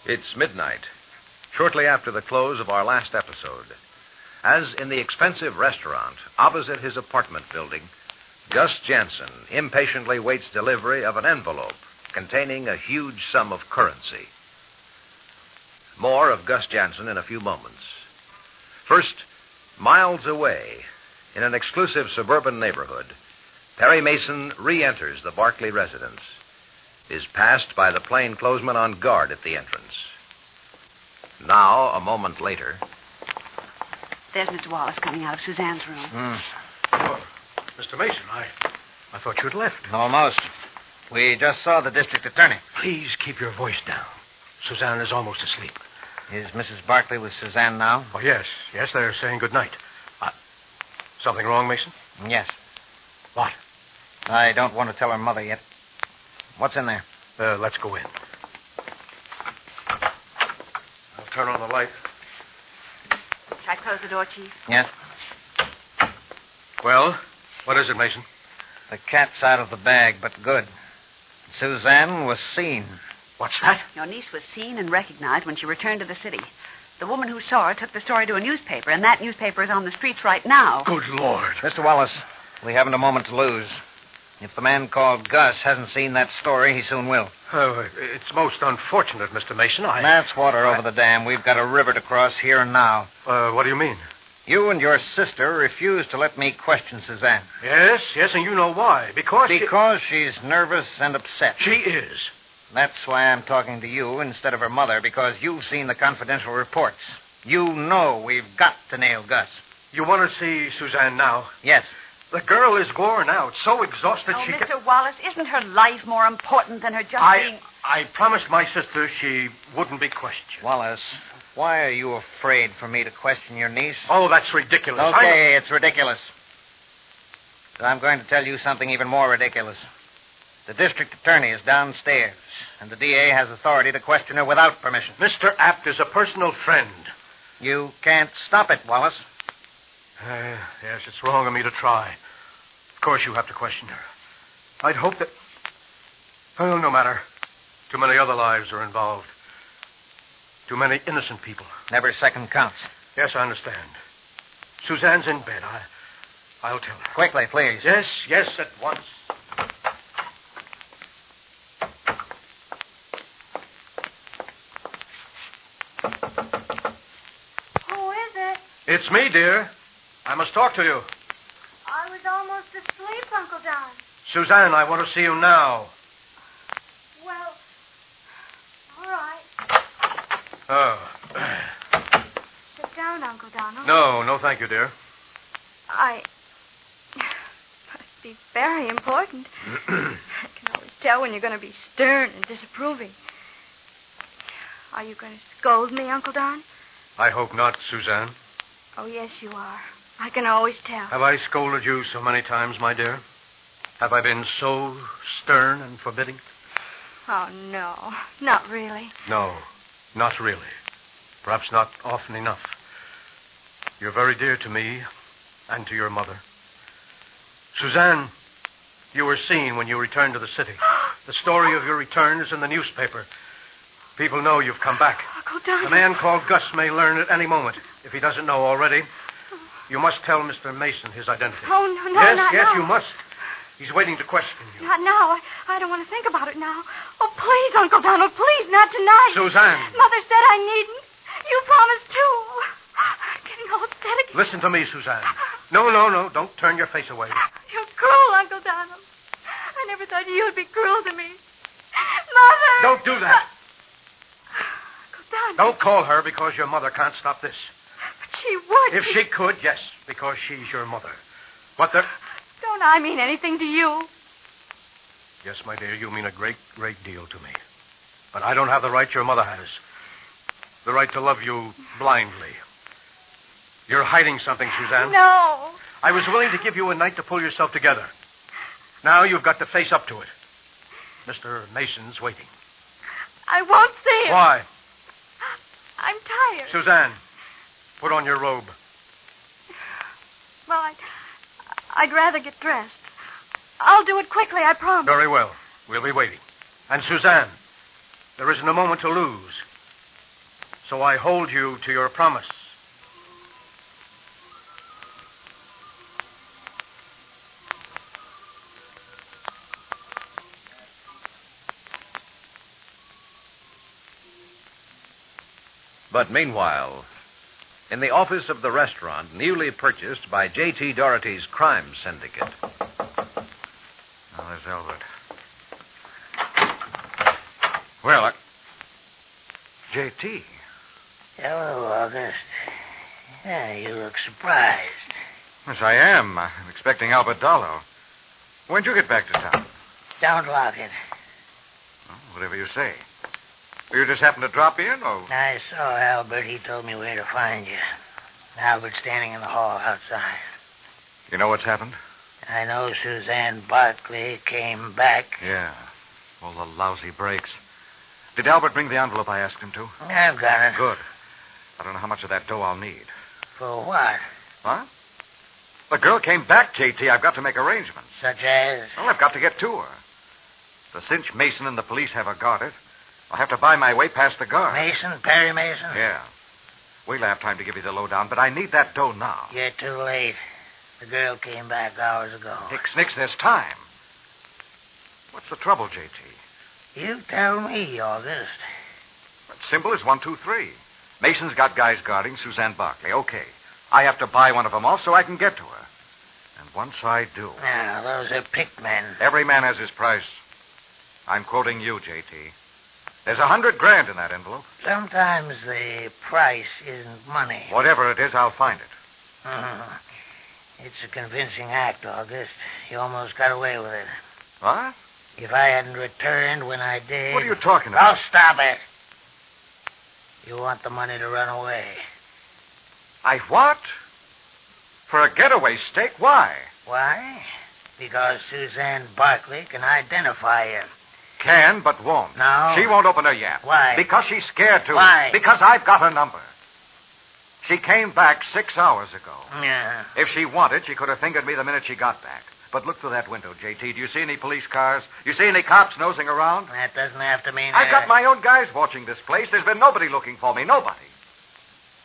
It's midnight, shortly after the close of our last episode. As in the expensive restaurant opposite his apartment building, Gus Jansen impatiently waits delivery of an envelope containing a huge sum of currency. More of Gus Jansen in a few moments. First, miles away, in an exclusive suburban neighborhood, Perry Mason re-enters the Barclay residence, is passed by the plainclothesman on guard at the entrance. Now, a moment later... There's Mr. Wallace coming out of Suzanne's room. Oh, Mr. Mason, I thought you'd left. Almost. We just saw the district attorney. Please keep your voice down. Suzanne is almost asleep. Is Mrs. Barclay with Suzanne now? Oh, yes. Yes, they're saying good night. Something wrong, Mason? Yes. What? I don't want to tell her mother yet. What's in there? Let's go in. I'll turn on the light. Shall I close the door, Chief? Yes. Well, what is it, Mason? The cat's out of the bag, but good. Suzanne was seen. What's that? Your niece was seen and recognized when she returned to the city. The woman who saw her took the story to a newspaper, and that newspaper is on the streets right now. Good Lord. Mr. Wallace, we haven't a moment to lose. If the man called Gus hasn't seen that story, he soon will. Oh, it's most unfortunate, Mr. Mason. That's water over the dam. We've got a river to cross here and now. What do you mean? You and your sister refused to let me question Suzanne. Yes, and you know why. Because she's nervous and upset. She is. That's why I'm talking to you instead of her mother, because you've seen the confidential reports. You know we've got to nail Gus. You want to see Suzanne now? Yes. The girl is worn out, so exhausted she... Mr. Wallace, isn't her life more important than her just being... I promised my sister she wouldn't be questioned. Wallace, why are you afraid for me to question your niece? Oh, that's ridiculous. Okay, it's ridiculous. But I'm going to tell you something even more ridiculous. The district attorney is downstairs, and the DA has authority to question her without permission. Mr. Apt is a personal friend. You can't stop it, Wallace. Yes, it's wrong of me to try. Of course you have to question her. I'd hope that... Well, no matter. Too many other lives are involved. Too many innocent people. Every second counts. Yes, I understand. Suzanne's in bed. I'll tell her. Quickly, please. Yes, at once. Who is it? It's me, dear. I must talk to you. I was almost asleep, Uncle Don. Suzanne, I want to see you now. Well, all right. Oh. Sit down, Uncle Donald. No, thank you, dear. Must be very important. I can always tell when you're going to be stern and disapproving. Are you going to scold me, Uncle Don? I hope not, Suzanne. Oh, yes, you are. I can always tell. Have I scolded you so many times, my dear? Have I been so stern and forbidding? Oh, no. Not really. No, not really. Perhaps not often enough. You're very dear to me and to your mother. Suzanne, you were seen when you returned to the city. The story of your return is in the newspaper. People know you've come back. Uncle Don. The man called Gus may learn at any moment, if he doesn't know already. You must tell Mr. Mason his identity. Oh, no, yes, not Yes, now. you must. He's waiting to question you. Not now. I don't want to think about it now. Oh, please, Uncle Donald, please, not tonight. Suzanne. Mother said I needn't. You promised, too. I'm getting all upset again. Listen to me, Suzanne. No. Don't turn your face away. You're cruel, Uncle Donald. I never thought you'd be cruel to me. Mother! Don't do that. Uncle Donald. Don't call her because your mother can't stop this. But she would. If she could, yes, because she's your mother. But there... Don't I mean anything to you? Yes, my dear, you mean a great, great deal to me. But I don't have the right your mother has. The right to love you blindly. You're hiding something, Suzanne. No. I was willing to give you a night to pull yourself together. Now you've got to face up to it. Mr. Mason's waiting. I won't see him. Why? I'm tired. Suzanne, put on your robe. Well, I'd rather get dressed. I'll do it quickly, I promise. Very well. We'll be waiting. And Suzanne, there isn't a moment to lose. So I hold you to your promise. But meanwhile, in the office of the restaurant newly purchased by J.T. Doherty's crime syndicate. Now, there's Albert. Well, J.T. Hello, August. Yeah, you look surprised. Yes, I am. I'm expecting Albert Darlow. When'd you get back to town? Don't lock it. Oh, whatever you say. You just happened to drop in, or... I saw Albert. He told me where to find you. Albert's standing in the hall outside. You know what's happened? I know Suzanne Barkley came back. Yeah. All the lousy breaks. Did Albert bring the envelope I asked him to? I've got it. Good. I don't know how much of that dough I'll need. For what? What? The girl came back, J.T. I've got to make arrangements. Such as? Well, I've got to get to her. The cinch Mason and the police have her guarded. I'll have to buy my way past the guard. Mason? Perry Mason? Yeah. We'll have time to give you the lowdown, but I need that dough now. You're too late. The girl came back hours ago. Nick Snicks, there's time. What's the trouble, J.T.? You tell me, August. It's simple as 1, 2, 3. Mason's got guys guarding Suzanne Barkley. Okay. I have to buy one of them off so I can get to her. And once I do... Now, those are picked men. Every man has his price. I'm quoting you, J.T. There's $100,000 in that envelope. Sometimes the price isn't money. Whatever it is, I'll find it. It's a convincing act, August. You almost got away with it. What? If I hadn't returned when I did... What are you talking about? Oh, stop it. You want the money to run away. I what? For a getaway stake? Why? Why? Because Suzanne Barkley can identify you. Can, but won't. No. She won't open her yap. Why? Because she's scared to. Why? Because I've got her number. She came back 6 hours ago. Yeah. If she wanted, she could have fingered me the minute she got back. But look through that window, J.T. Do you see any police cars? You see any cops nosing around? That doesn't have to mean... I've got my own guys watching this place. There's been nobody looking for me. Nobody.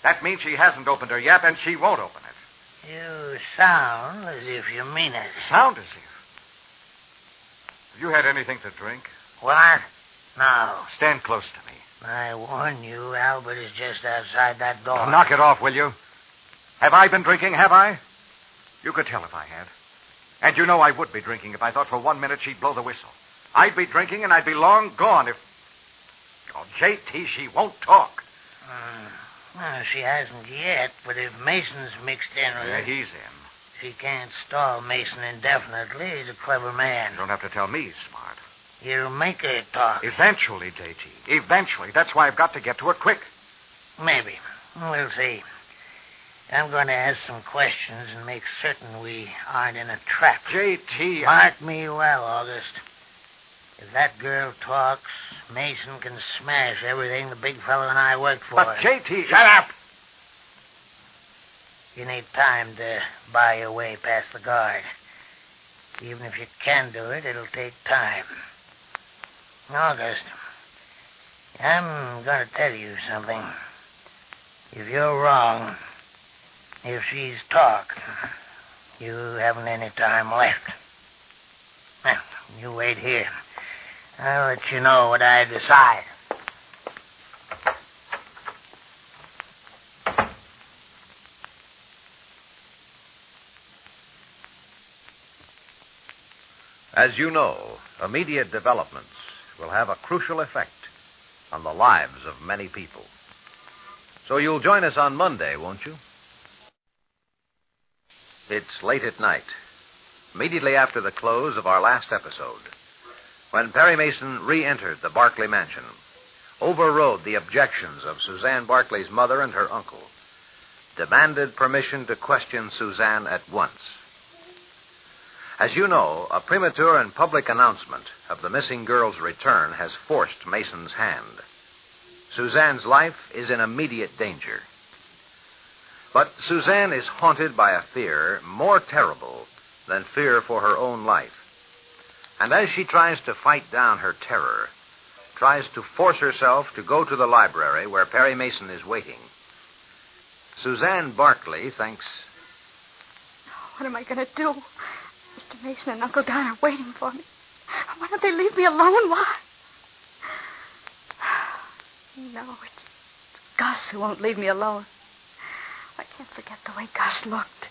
That means she hasn't opened her yap, and she won't open it. You sound as if you mean it. Sound as if. Have you had anything to drink? What? No. Stand close to me. I warn you, Albert is just outside that door. Now, knock it off, will you? Have I been drinking, have I? You could tell if I had. And you know I would be drinking if I thought for 1 minute she'd blow the whistle. I'd be drinking and I'd be long gone if... Oh, J.T., she won't talk. Well, she hasn't yet, but if Mason's mixed in with Yeah, it... he's in. She can't stall Mason indefinitely. He's a clever man. You don't have to tell me he's smart. He'll make her talk. Eventually, J.T. Eventually. That's why I've got to get to her quick. Maybe. We'll see. I'm going to ask some questions and make certain we aren't in a trap. J.T. Mark me well, August. If that girl talks, Mason can smash everything the big fellow and I work for. But, J.T. Shut up! You need time to buy your way past the guard. Even if you can do it, it'll take time. August, I'm going to tell you something. If you're wrong, if she's talked, you haven't any time left. Now, you wait here. I'll let you know what I decide. As you know, immediate developments will have a crucial effect on the lives of many people. So you'll join us on Monday, won't you? It's late at night, immediately after the close of our last episode, when Perry Mason re-entered the Barkley mansion, overrode the objections of Suzanne Barkley's mother and her uncle, demanded permission to question Suzanne at once. As you know, a premature and public announcement of the missing girl's return has forced Mason's hand. Suzanne's life is in immediate danger. But Suzanne is haunted by a fear more terrible than fear for her own life. And as she tries to fight down her terror, tries to force herself to go to the library where Perry Mason is waiting. Suzanne Barkley thinks, What am I going to do? Mr. Mason and Uncle Don are waiting for me. Why don't they leave me alone? Why? No, it's Gus who won't leave me alone. I can't forget the way Gus looked.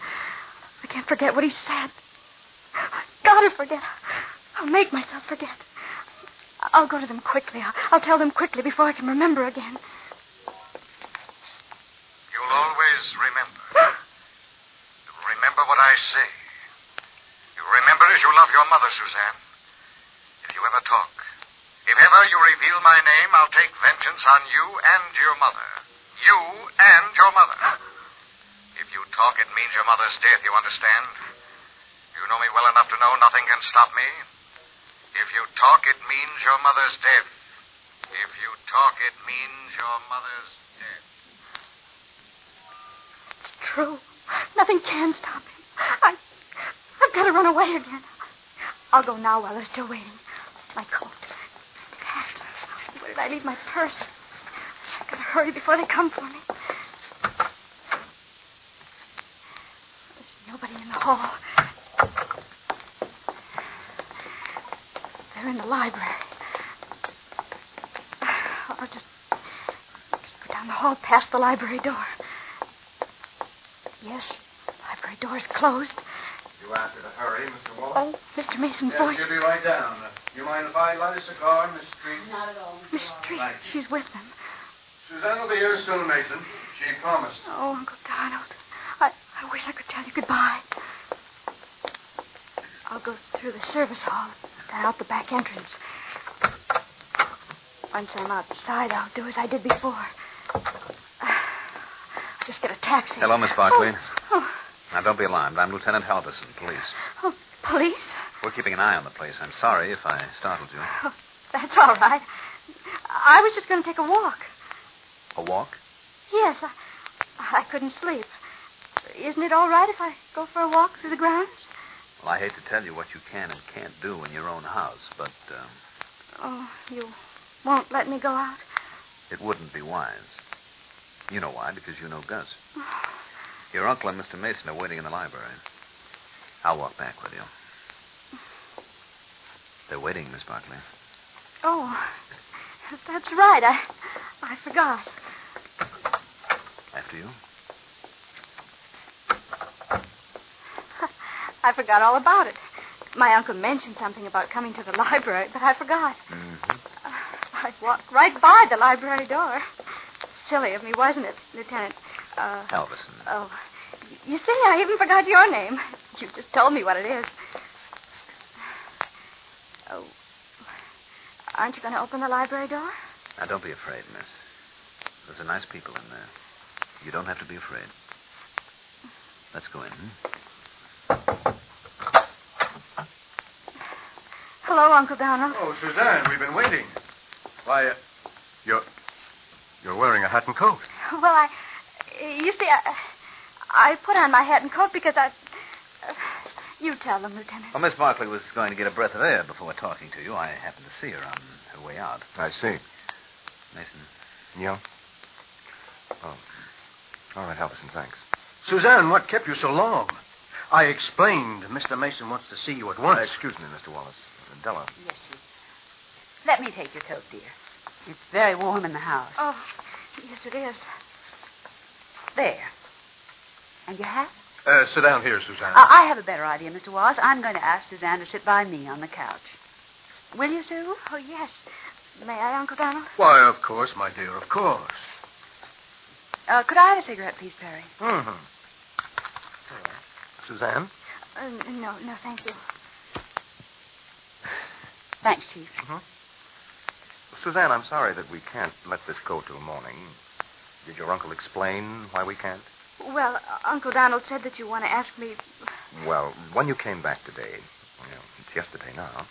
I can't forget what he said. I've got to forget. I'll make myself forget. I'll go to them quickly. I'll tell them quickly before I can remember again. You'll always remember. You'll remember what I say. You'll remember as you love your mother, Suzanne. If you ever talk, if ever you reveal my name, I'll take vengeance on you and your mother. You and your mother. If you talk, it means your mother's death, you understand? You know me well enough to know nothing can stop me. If you talk, it means your mother's death. If you talk, it means your mother's death. It's true. Nothing can stop him. I've got to run away again. I'll go now while they're still waiting. My coat. Hat. Where did I leave my purse? I've got to hurry before they come for me. There's nobody in the hall. They're in the library. I'll just go down the hall past the library door. Yes, the library door's closed. You asked her to hurry, Mr. Wallace? Oh, Mr. Mason's voice. She'll be right down. You mind if I light a cigar, Miss Treat? Not at all. Miss Street, she's with them. Suzanne will be here soon, Mason. She promised. Oh, Uncle Donald. I wish I could tell you goodbye. I'll go through the service hall and out the back entrance. Once I'm outside, I'll do as I did before. I'll just get a taxi. Hello, Miss Barkley. Oh, Now, don't be alarmed. I'm Lieutenant Halverson, police. oh, police? We're keeping an eye on the place. I'm sorry if I startled you. Oh, that's all right. I was just going to take a walk. A walk? Yes, I couldn't sleep. Isn't it all right if I go for a walk through the grounds? Well, I hate to tell you what you can and can't do in your own house, but Oh, you won't let me go out? it wouldn't be wise. You know why, because you know Gus. Your uncle and Mr. Mason are waiting in the library. I'll walk back with you. They're waiting, Miss Barkley. Oh, that's right. I forgot. After you? I forgot all about it. My uncle mentioned something about coming to the library, but I forgot. Mm-hmm. I walked right by the library door. Silly of me, wasn't it, Lieutenant? Halverson. Oh, you see, I even forgot your name. You just told me what it is. Oh, aren't you going to open the library door? Now, don't be afraid, miss. There's nice people in there. You don't have to be afraid. Let's go in. Hello, Uncle Donald. Oh, Suzanne, we've been waiting. Why, you're wearing a hat and coat. Well, you see, I put on my hat and coat because you tell them, Lieutenant. Well, Miss Barkley was going to get a breath of air before talking to you. I happened to see her on her way out. I see. Mason. Yeah? Oh. All right, Halverson, thanks. Suzanne, what kept you so long? I explained Mr. Mason wants to see you at once. Excuse me, Mr. Wallace. Della. Yes, Chief. Let me take your coat, dear. It's very warm in the house. Oh, yes, it is. There. And your hat? Sit down here, Suzanne. I have a better idea, Mr. Wallace. I'm going to ask Suzanne to sit by me on the couch. Will you, Sue? Oh, yes. May I, Uncle Donald? Why, of course, my dear, of course. Could I have a cigarette, please, Perry? Mm-hmm. Suzanne? No, thank you. Thanks, Chief. Mm-hmm. Suzanne, I'm sorry that we can't let this go till morning. Did your uncle explain why we can't? Well, Uncle Donald said that you want to ask me... Well, when you came back today, it's yesterday now,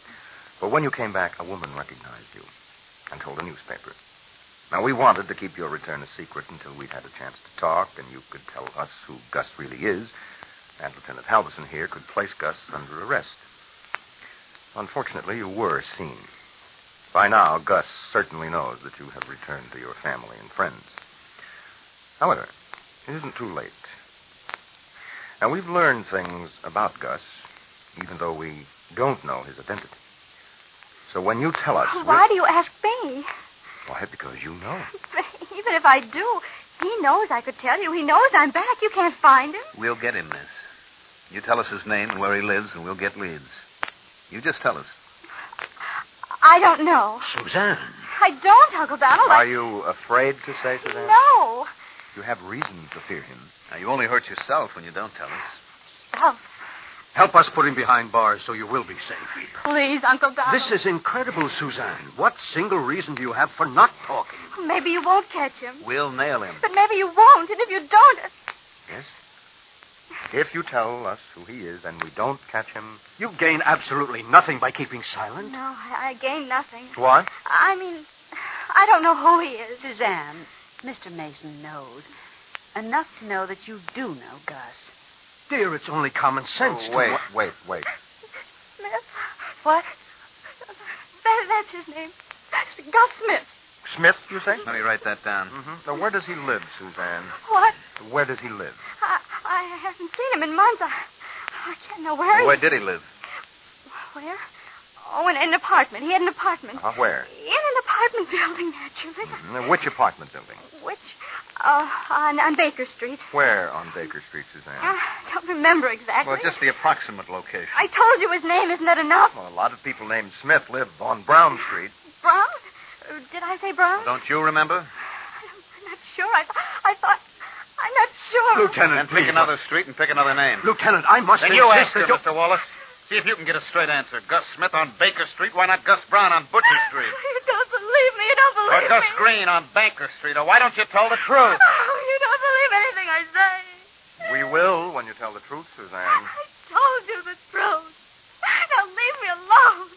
but when you came back, a woman recognized you and told a newspaper. Now, we wanted to keep your return a secret until we'd had a chance to talk and you could tell us who Gus really is, and Lieutenant Halverson here could place Gus under arrest. Unfortunately, you were seen By now, Gus certainly knows that you have returned to your family and friends. However, it isn't too late. Now, we've learned things about Gus, even though we don't know his identity. So when you tell us... Why do you ask me? Why, because you know. Even if I do, he knows I could tell you. He knows I'm back. You can't find him. We'll get him, miss. You tell us his name and where he lives, and we'll get leads. You just tell us. I don't know. Suzanne. I don't, Uncle Donald. Are you afraid to say, Suzanne? No. You have reason to fear him. Now, you only hurt yourself when you don't tell us. Oh, Help us put him behind bars so you will be safe. please, Uncle Donald. This is incredible, Suzanne. What single reason do you have for not talking? Maybe you won't catch him. We'll nail him. But maybe you won't. And if you don't... Yes? If you tell us who he is and we don't catch him... You gain absolutely nothing by keeping silent. No, I gain nothing. What? I mean, I don't know who he is. Suzanne, Mr. Mason knows. Enough to know that you do know Gus. Dear, it's only common sense to... Wait. Smith? What? That's his name. Gus Smith. Smith, you say? Let me write that down. Mm-hmm. Now, where does he live, Suzanne? What? Where does he live? I haven't seen him in months. I can't know where Where did he live? Where? Oh, in an apartment. He had an apartment. Where? In an apartment building, naturally. Now, which apartment building? Which? On Baker Street. Where on Baker Street, Suzanne? I don't remember exactly. Well, just the approximate location. I told you his name. Isn't that enough? Well, a lot of people named Smith live on Brown Street. Brown? Did I say Brown? Don't you remember? I'm not sure. I thought... I'm not sure. Lieutenant, Then pick another street and pick another name. Lieutenant, I must Then you insist ask her, that Mr. Wallace. See if you can get a straight answer. Gus Smith on Baker Street. Why not Gus Brown on Butcher Street? You don't believe me. You don't Or believe Gus me. Green on Banker Street. Or why don't you tell the truth? Oh, you don't believe anything I say. We will when you tell the truth, Suzanne. I told you the truth. Now leave me alone.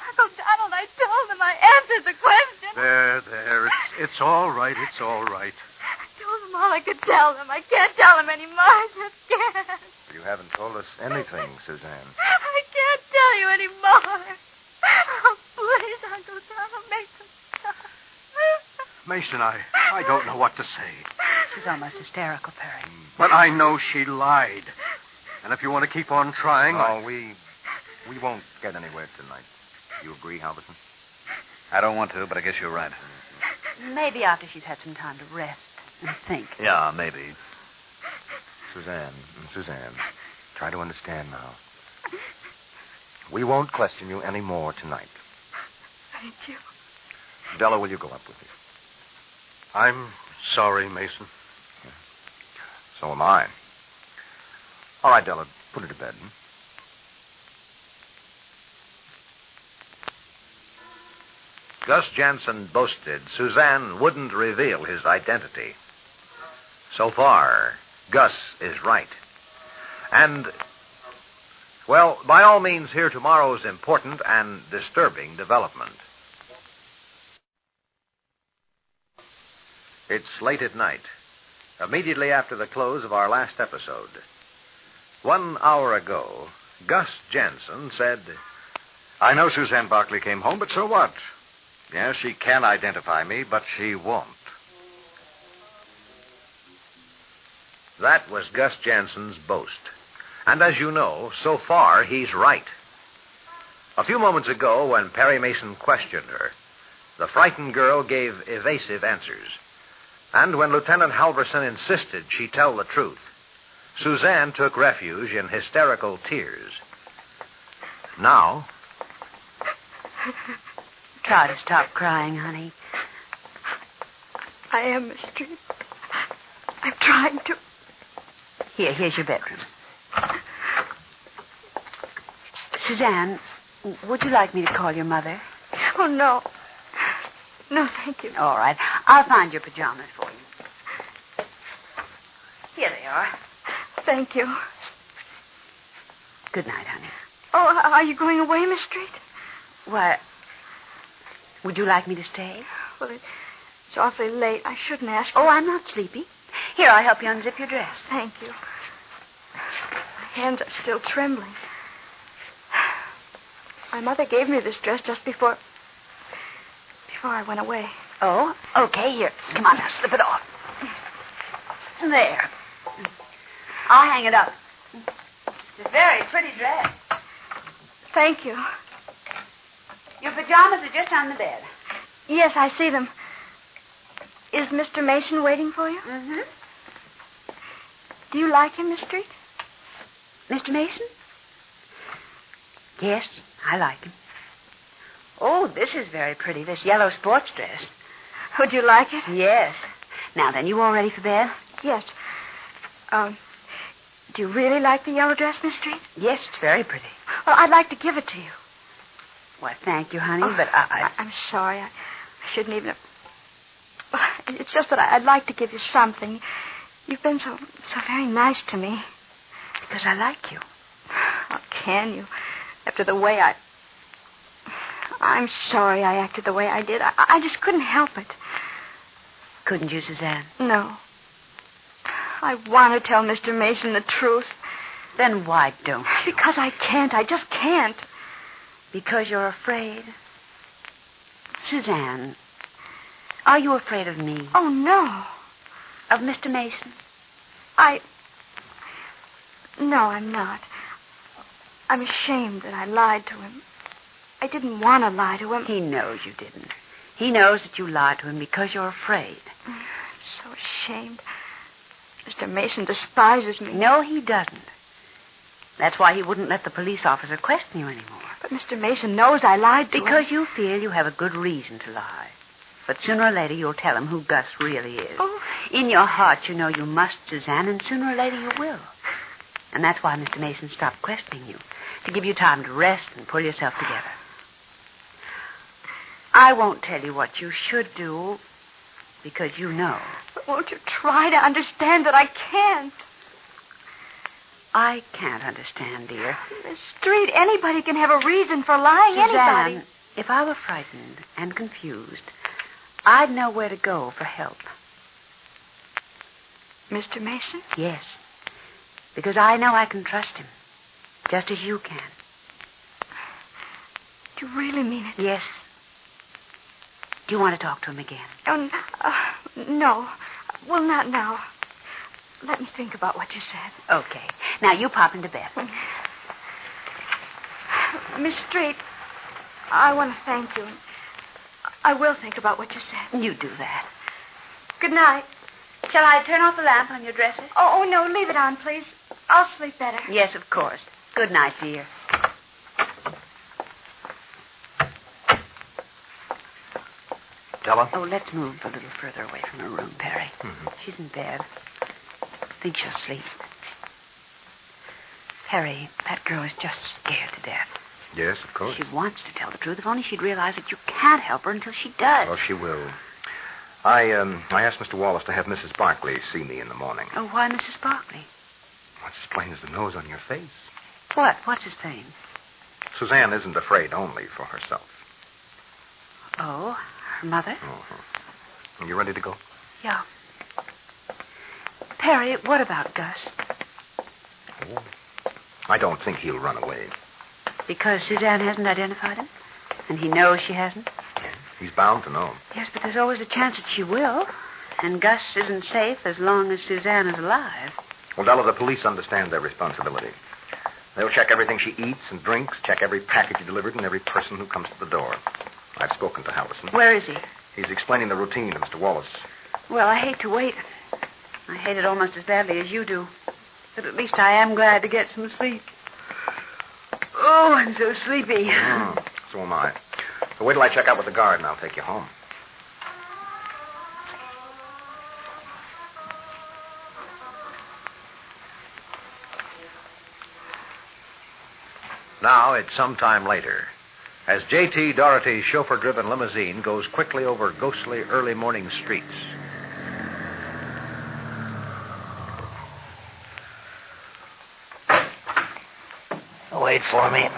Uncle Donald, I told him I answered the question. There. It's all right. It's all right. I told him all I could tell him. I can't tell him anymore. I just can't. You haven't told us anything, Suzanne. I can't tell you anymore. Oh, please, Uncle Donald, make him stop. Mason, I don't know what to say. She's almost hysterical, Perry. But I know she lied. And if you want to keep on trying... No, we won't get anywhere tonight. You agree, Halverson? I don't want to, but I guess you're right. Maybe after she's had some time to rest and think. Yeah, maybe. Suzanne, try to understand now. We won't question you any more tonight. Thank you. Della, will you go up with me? I'm sorry, Mason. So am I. All right, Della, put her to bed. Gus Jansen boasted Suzanne wouldn't reveal his identity. So far, Gus is right. And, well, by all means, hear tomorrow's important and disturbing development. It's late at night, immediately after the close of our last episode. 1 hour ago, Gus Jansen said, I know Suzanne Barkley came home, but so what? Yes, she can identify me, but she won't. That was Gus Jansen's boast. And as you know, so far, he's right. A few moments ago, when Perry Mason questioned her, the frightened girl gave evasive answers. And when Lieutenant Halverson insisted she tell the truth, Suzanne took refuge in hysterical tears. Now... Try to stop crying, honey. I am, Miss Street. I'm trying to. Here's your bedroom. Suzanne, would you like me to call your mother? Oh, no. No, thank you. All right. I'll find your pajamas for you. Here they are. Thank you. Good night, honey. Oh, are you going away, Miss Street? Why, would you like me to stay? Well, it's awfully late. I shouldn't ask. Oh, I'm not sleepy. Here, I'll help you unzip your dress. Thank you. My hands are still trembling. My mother gave me this dress just before before I went away. Oh, okay. Here. Come on now. Slip it off. There. I'll hang it up. It's a very pretty dress. Thank you. Your pajamas are just on the bed. Yes, I see them. Is Mr. Mason waiting for you? Mm-hmm. Do you like him, Miss Street? Mr. Mason? Yes, I like him. Oh, this is very pretty, this yellow sports dress. Would you like it? Yes. Now then, you all ready for bed? Yes. Do you really like the yellow dress, Miss Street? Yes, it's very pretty. Well, I'd like to give it to you. Well, thank you, honey, but I'm sorry. I shouldn't even have... It's just that I'd like to give you something. You've been so very nice to me. Because I like you. How can you? After the way I'm sorry I acted the way I did. I just couldn't help it. Couldn't you, Suzanne? No. I want to tell Mr. Mason the truth. Then why don't you? Because I can't. I just can't. Because you're afraid? Suzanne, are you afraid of me? Oh, no. Of Mr. Mason? No, I'm not. I'm ashamed that I lied to him. I didn't want to lie to him. He knows you didn't. He knows that you lied to him because you're afraid. I'm so ashamed. Mr. Mason despises me. No, he doesn't. That's why he wouldn't let the police officer question you anymore. But Mr. Mason knows I lied to him. Because you feel you have a good reason to lie. But sooner or later you'll tell him who Gus really is. Oh. In your heart you know you must, Suzanne, and sooner or later you will. And that's why Mr. Mason stopped questioning you. To give you time to rest and pull yourself together. I won't tell you what you should do, because you know. But won't you try to understand that I can't? I can't understand, dear. Miss Street, anybody can have a reason for lying. Suzanne, anybody. If I were frightened and confused, I'd know where to go for help. Mr. Mason? Yes. Because I know I can trust him, just as you can. Do you really mean it? Yes. Do you want to talk to him again? Oh, no. Well, not now. Let me think about what you said. Okay. Now, you pop into bed. Miss Street, I want to thank you. I will think about what you said. You do that. Good night. Shall I turn off the lamp on your dresser? Oh, no, leave it on, please. I'll sleep better. Yes, of course. Good night, dear. Della? Oh, let's move a little further away from her room, Perry. Mm-hmm. She's in bed. I think she'll sleep. Perry, that girl is just scared to death. Yes, of course. She wants to tell the truth. If only she'd realize that you can't help her until she does. Oh, she will. I asked Mr. Wallace to have Mrs. Barkley see me in the morning. Oh, why Mrs. Barkley? What's as plain as the nose on your face? What? What's his pain? Suzanne isn't afraid only for herself. Oh, her mother? Mm-hmm. Are you ready to go? Yeah. Perry, what about Gus? Oh, I don't think he'll run away. Because Suzanne hasn't identified him? And he knows she hasn't? He's bound to know. Yes, but there's always a chance that she will. And Gus isn't safe as long as Suzanne is alive. Well, Della, the police understand their responsibility. They'll check everything she eats and drinks, check every package delivered and every person who comes to the door. I've spoken to Hallison. Where is he? He's explaining the routine to Mr. Wallace. Well, I hate to wait. I hate it almost as badly as you do. But at least I am glad to get some sleep. Oh, I'm so sleepy. So am I. So wait till I check out with the guard and I'll take you home. Now it's some time later. As J.T. Doherty's chauffeur-driven limousine goes quickly over ghostly early morning streets. Wait for me.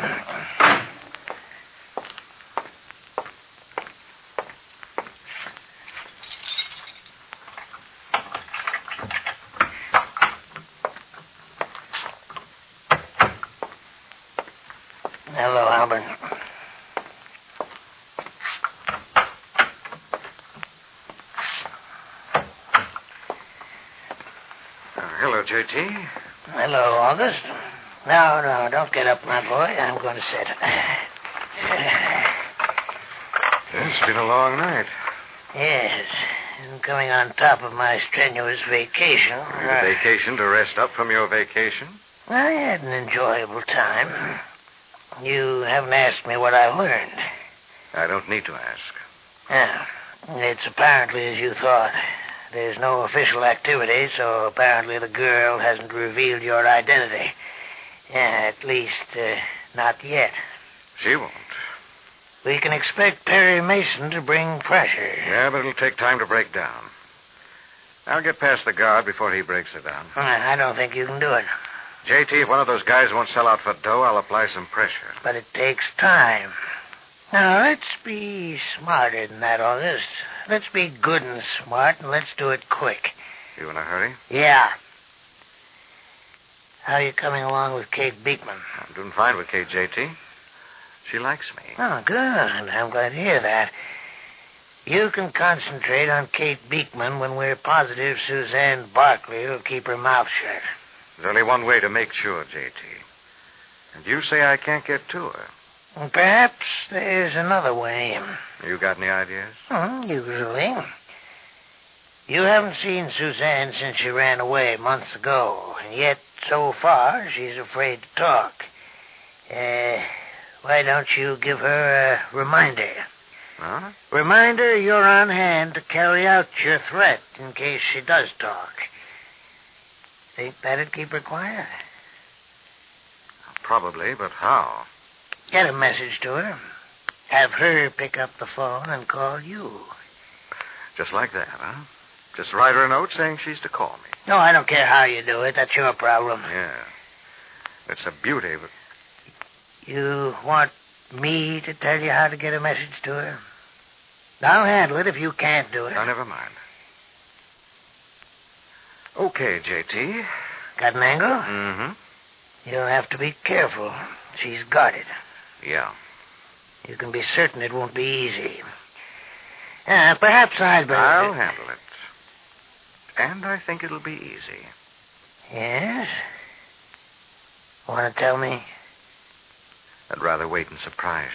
Hello, Albert. Hello, J.T. Hello, August. No, don't get up, my boy. I'm going to sit. It's been a long night. Yes, I'm coming on top of my strenuous vacation. A vacation to rest up from your vacation? I had an enjoyable time. You haven't asked me what I learned. I don't need to ask. Yeah, it's apparently as you thought. There's no official activity, so apparently the girl hasn't revealed your identity. Yeah, at least, not yet. She won't. We can expect Perry Mason to bring pressure. Yeah, but it'll take time to break down. I'll get past the guard before he breaks it down. I don't think you can do it. J.T., if one of those guys won't sell out for dough, I'll apply some pressure. But it takes time. Now, let's be smarter than that, August. Let's be good and smart, and let's do it quick. You in a hurry? Yeah. How are you coming along with Kate Beekman? I'm doing fine with Kate, J.T. She likes me. Oh, good. I'm glad to hear that. You can concentrate on Kate Beekman when we're positive Suzanne Barkley will keep her mouth shut. There's only one way to make sure, J.T. And you say I can't get to her. And perhaps there's another way. You got any ideas? Usually. You haven't seen Suzanne since she ran away months ago, and yet, so far, she's afraid to talk. Why don't you give her a reminder? Huh? Reminder you're on hand to carry out your threat in case she does talk. Think that'd keep her quiet? Probably, but how? Get a message to her. Have her pick up the phone and call you. Just like that, huh? Just write her a note saying she's to call me. No, I don't care how you do it. That's your problem. Yeah. It's a beauty, but... You want me to tell you how to get a message to her? I'll handle it if you can't do it. Oh, never mind. Okay, J.T. Got an angle? Mm-hmm. You'll have to be careful. She's guarded. Yeah. You can be certain it won't be easy. Perhaps I'll handle it. And I think it'll be easy. Yes? Want to tell me? I'd rather wait and surprise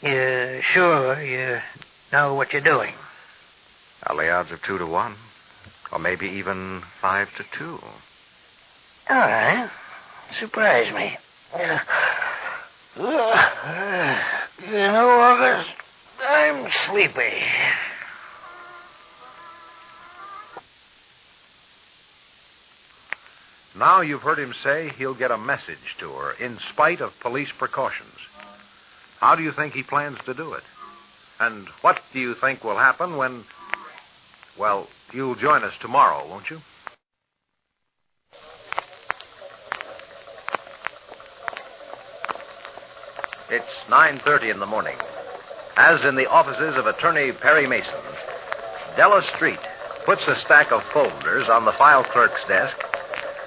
you. You're sure you know what you're doing? I'll lay odds of 2 to 1. Or maybe even 5 to 2. All right. Surprise me. You know, August, I'm sleepy. Now you've heard him say he'll get a message to her in spite of police precautions. How do you think he plans to do it? And what do you think will happen when... Well, you'll join us tomorrow, won't you? It's 9:30 in the morning. As in the offices of Attorney Perry Mason, Della Street puts a stack of folders on the file clerk's desk,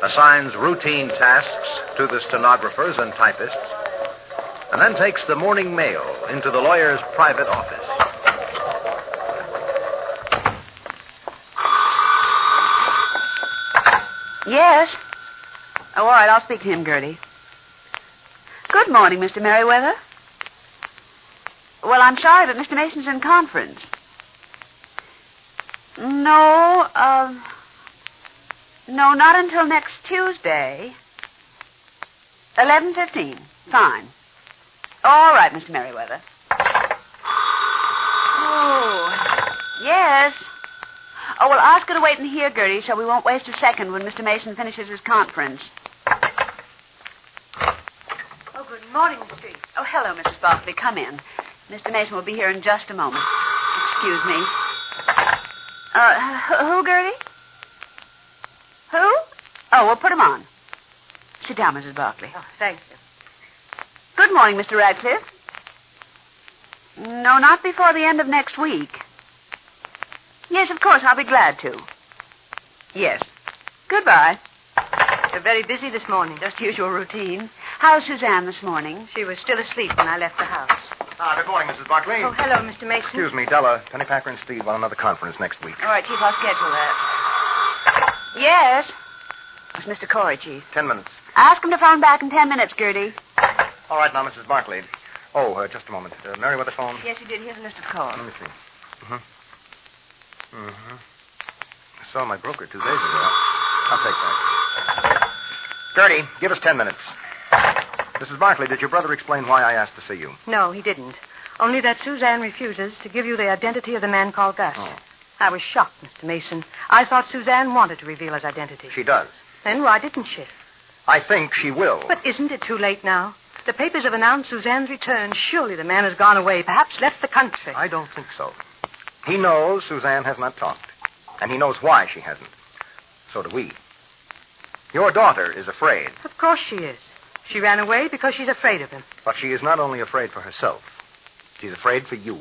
assigns routine tasks to the stenographers and typists, and then takes the morning mail into the lawyer's private office. Yes? Oh, all right, I'll speak to him, Gertie. Good morning, Mr. Merriweather. Well, I'm sorry, but Mr. Mason's in conference. No, not until next Tuesday. 11:15. Fine. All right, Mr. Merriweather. Oh, yes. Oh, well, ask her to wait in here, Gertie, so we won't waste a second when Mr. Mason finishes his conference. Oh, good morning, Miss Street. Oh, hello, Mrs. Barkley. Come in. Mr. Mason will be here in just a moment. Excuse me. Who, Gertie? Who? Oh, well, put him on. Sit down, Mrs. Barkley. Oh, thank you. Good morning, Mr. Radcliffe. No, not before the end of next week. Yes, of course, I'll be glad to. Yes. Goodbye. You're very busy this morning. Just usual routine. How's Suzanne this morning? She was still asleep when I left the house. Good morning, Mrs. Barkley. Oh, hello, Mr. Mason. Excuse me, Della. Pennypacker and Steve want another conference next week. All right, Chief, I'll schedule that. Yes? It's Mr. Corey, Chief. 10 minutes. Ask him to phone back in 10 minutes, Gertie. All right, now, Mrs. Barkley. Oh, just a moment. Merriweather phone? Yes, he did. Here's a list of calls. Let me see. I saw my broker 2 days ago. I'll take that. Gertie, give us 10 minutes. Mrs. Barkley, did your brother explain why I asked to see you? No, he didn't. Only that Suzanne refuses to give you the identity of the man called Gus. Oh. I was shocked, Mr. Mason. I thought Suzanne wanted to reveal his identity. She does. Then why didn't she? I think she will. But isn't it too late now? The papers have announced Suzanne's return. Surely the man has gone away, perhaps left the country. I don't think so. He knows Suzanne has not talked. And he knows why she hasn't. So do we. Your daughter is afraid. Of course she is. She ran away because she's afraid of him. But she is not only afraid for herself. She's afraid for you.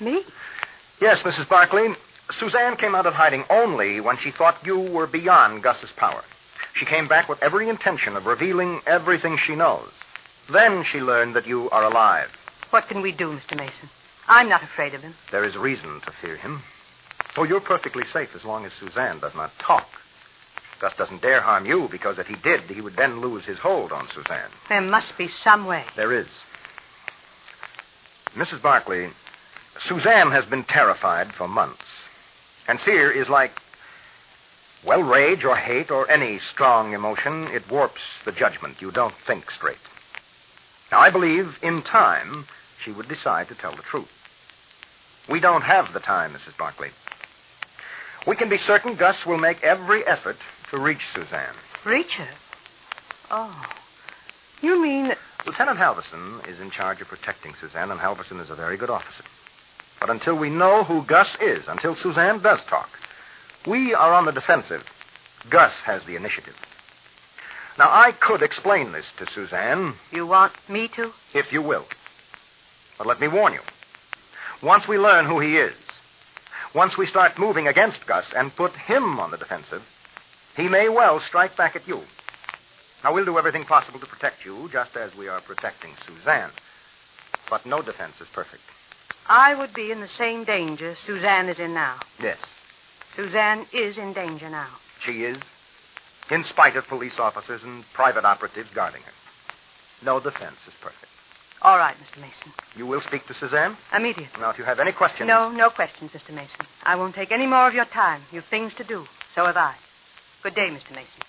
Me? Yes, Mrs. Barkley. Suzanne came out of hiding only when she thought you were beyond Gus's power. She came back with every intention of revealing everything she knows. Then she learned that you are alive. What can we do, Mr. Mason? I'm not afraid of him. There is reason to fear him. Oh, you're perfectly safe as long as Suzanne does not talk. Gus doesn't dare harm you because if he did, he would then lose his hold on Suzanne. There must be some way. There is. Mrs. Barkley, Suzanne has been terrified for months. And fear is like, well, rage or hate or any strong emotion. It warps the judgment. You don't think straight. Now, I believe in time she would decide to tell the truth. We don't have the time, Mrs. Barkley. We can be certain Gus will make every effort to reach Suzanne. Reach her? Oh. You mean that... Lieutenant Halverson is in charge of protecting Suzanne, and Halverson is a very good officer. But until we know who Gus is, until Suzanne does talk, we are on the defensive. Gus has the initiative. Now, I could explain this to Suzanne. You want me to? If you will. But let me warn you. Once we learn who he is, once we start moving against Gus and put him on the defensive, he may well strike back at you. Now, we'll do everything possible to protect you, just as we are protecting Suzanne. But no defense is perfect. I would be in the same danger Suzanne is in now. Yes, Suzanne is in danger now. she is, in spite of police officers and private operatives guarding her. No defense is perfect. All right, Mr. Mason. You will speak to Suzanne? Immediately. Now, if you have any questions... No questions, Mr. Mason. I won't take any more of your time. You've things to do. So have I. Good day, Mr. Mason.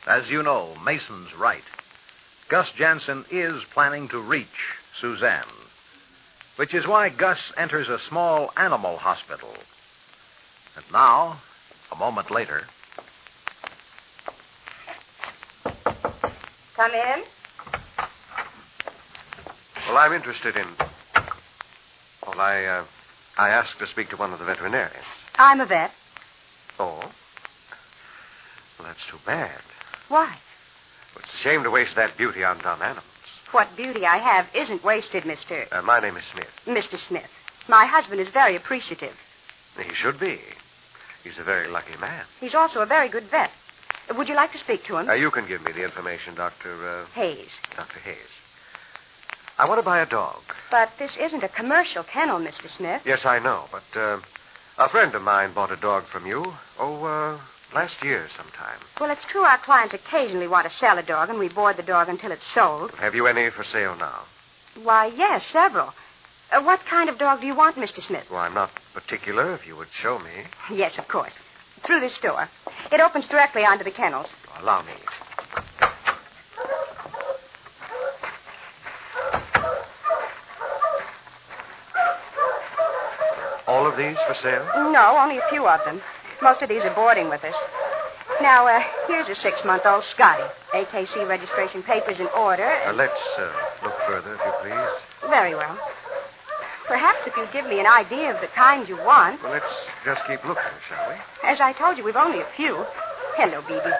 As you know, Mason's right. Gus Jansen is planning to reach Suzanne, which is why Gus enters a small animal hospital. And now, a moment later... Come in. Well, I'm interested in... Well, I asked to speak to one of the veterinarians. I'm a vet. Oh? Well, that's too bad. Why? Well, it's a shame to waste that beauty on dumb animals. What beauty I have isn't wasted, Mr. My name is Smith. Mr. Smith. My husband is very appreciative. He should be. He's a very lucky man. He's also a very good vet. Would you like to speak to him? You can give me the information, Dr. Hayes. Dr. Hayes. I want to buy a dog. But this isn't a commercial kennel, Mr. Smith. Yes, I know, but a friend of mine bought a dog from you, last year sometime. Well, it's true our clients occasionally want to sell a dog, and we board the dog until it's sold. Have you any for sale now? Why, yes, several. What kind of dog do you want, Mr. Smith? Well, I'm not particular, if you would show me. Yes, of course. Through this door. It opens directly onto the kennels. Allow me. All of these for sale? No, only a few of them. Most of these are boarding with us. Now, here's a 6-month-old Scotty. AKC registration papers in order. Let's look further, if you please. Very well. Perhaps if you give me an idea of the kind you want. Well, let's just keep looking, shall we? As I told you, we've only a few. Hello, Bibi.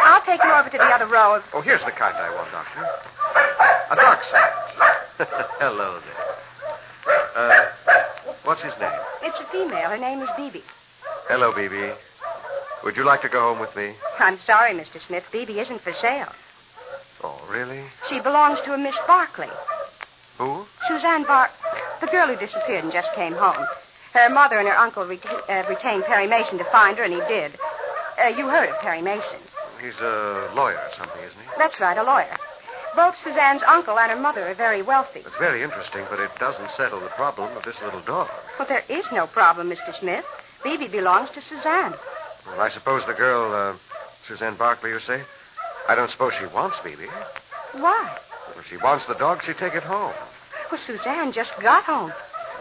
I'll take you over to the other row of... Oh, here's the kind I want, Doctor. A dark size. Hello there. What's his name? It's a female. Her name is Bibi. Hello, Bibi. Would you like to go home with me? I'm sorry, Mr. Smith. Bibi isn't for sale. Oh, really? She belongs to a Miss Barkley. Who? Suzanne the girl who disappeared and just came home. Her mother and her uncle retained Perry Mason to find her, and he did. You heard of Perry Mason. He's a lawyer or something, isn't he? That's right, a lawyer. Both Suzanne's uncle and her mother are very wealthy. It's very interesting, but it doesn't settle the problem of this little dog. Well, there is no problem, Mr. Smith. Bibi belongs to Suzanne. Well, I suppose the girl, Suzanne Barkley, you say? I don't suppose she wants Bibi. Why? Well, if she wants the dog, she'd take it home. Well, Suzanne just got home.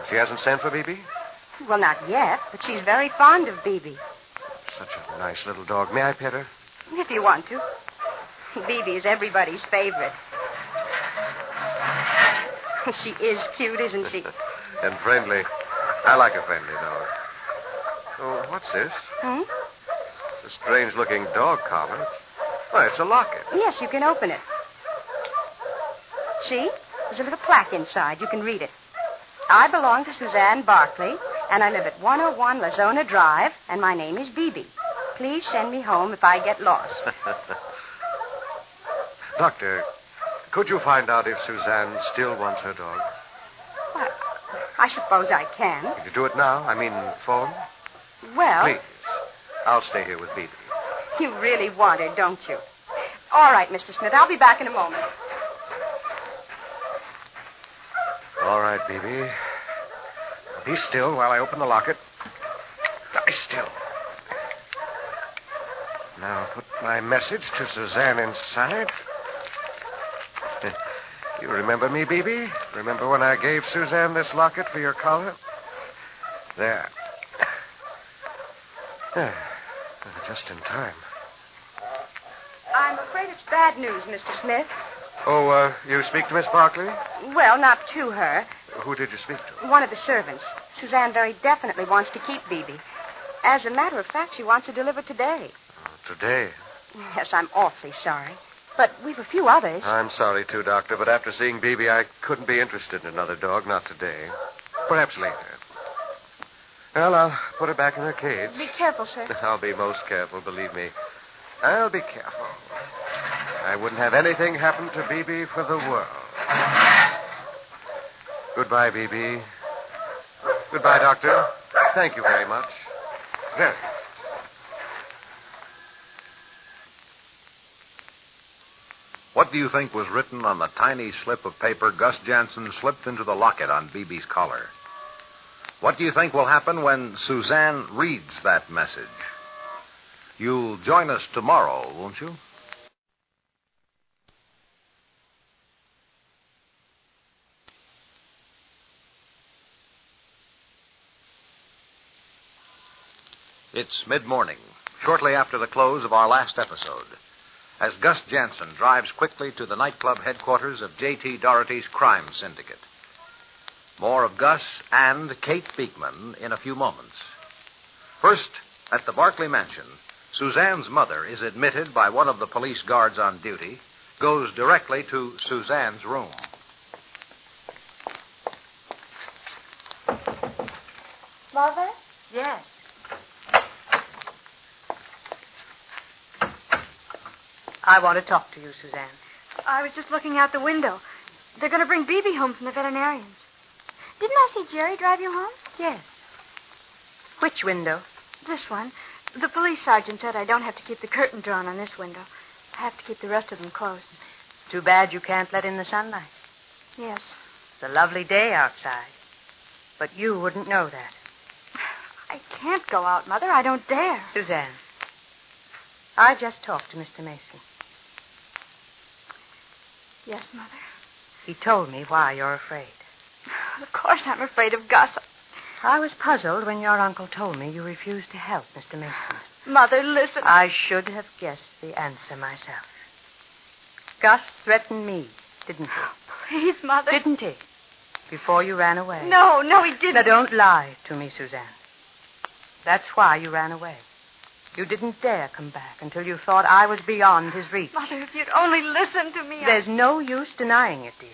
She hasn't sent for Bibi? Well, not yet, but she's very fond of Bibi. Such a nice little dog. May I pet her? If you want to. Bibi is everybody's favorite. She is cute, isn't she? And friendly. I like a friendly dog. Oh, what's this? It's a strange-looking dog collar. Oh, it's a locket. Yes, you can open it. See? There's a little plaque inside. You can read it. I belong to Suzanne Barkley, and I live at 101 Lazona Drive, and my name is Bibi. Please send me home if I get lost. Doctor, could you find out if Suzanne still wants her dog? Well, I suppose I can. Could you do it now? I mean, phone? Well... Please. I'll stay here with Bibi. You really want her, don't you? All right, Mr. Smith. I'll be back in a moment. All right, Bibi. Be still while I open the locket. Lie still. Now, put my message to Suzanne inside. You remember me, Bibi? Remember when I gave Suzanne this locket for your collar? There. Just in time. I'm afraid it's bad news, Mr. Smith. Oh, you speak to Miss Barkley? Well, not to her. Who did you speak to? One of the servants. Suzanne very definitely wants to keep Bibi. As a matter of fact, she wants to deliver today. Today? Yes, I'm awfully sorry. But we've a few others. I'm sorry, too, Doctor, but after seeing Bibi, I couldn't be interested in another dog, not today. Perhaps later. Well, I'll put her back in her cage. Be careful, sir. I'll be most careful, believe me. I'll be careful. I wouldn't have anything happen to Bibi for the world. Goodbye, Bibi. Goodbye, Doctor. Thank you very much. Very much. What do you think was written on the tiny slip of paper Gus Jansen slipped into the locket on Bibi's collar? What do you think will happen when Suzanne reads that message? You'll join us tomorrow, won't you? It's mid-morning, shortly after the close of our last episode, as Gus Jansen drives quickly to the nightclub headquarters of J.T. Doherty's crime syndicate. More of Gus and Kate Beekman in a few moments. First, at the Barkley mansion, Suzanne's mother is admitted by one of the police guards on duty, goes directly to Suzanne's room. Mother? Yes. I want to talk to you, Suzanne. I was just looking out the window. They're going to bring Bibi home from the veterinarians. Didn't I see Jerry drive you home? Yes. Which window? This one. The police sergeant said I don't have to keep the curtain drawn on this window. I have to keep the rest of them closed. It's too bad you can't let in the sunlight. Yes. It's a lovely day outside. But you wouldn't know that. I can't go out, Mother. I don't dare. Suzanne, I just talked to Mr. Mason. Yes, Mother. He told me why you're afraid. Of course I'm afraid of Gus. I was puzzled when your uncle told me you refused to help Mr. Mason. Mother, listen. I should have guessed the answer myself. Gus threatened me, didn't he? Please, Mother. Didn't he? Before you ran away. No, he didn't. Now, don't lie to me, Suzanne. That's why you ran away. You didn't dare come back until you thought I was beyond his reach. Mother, if you'd only listen to me. There's no use denying it, dear.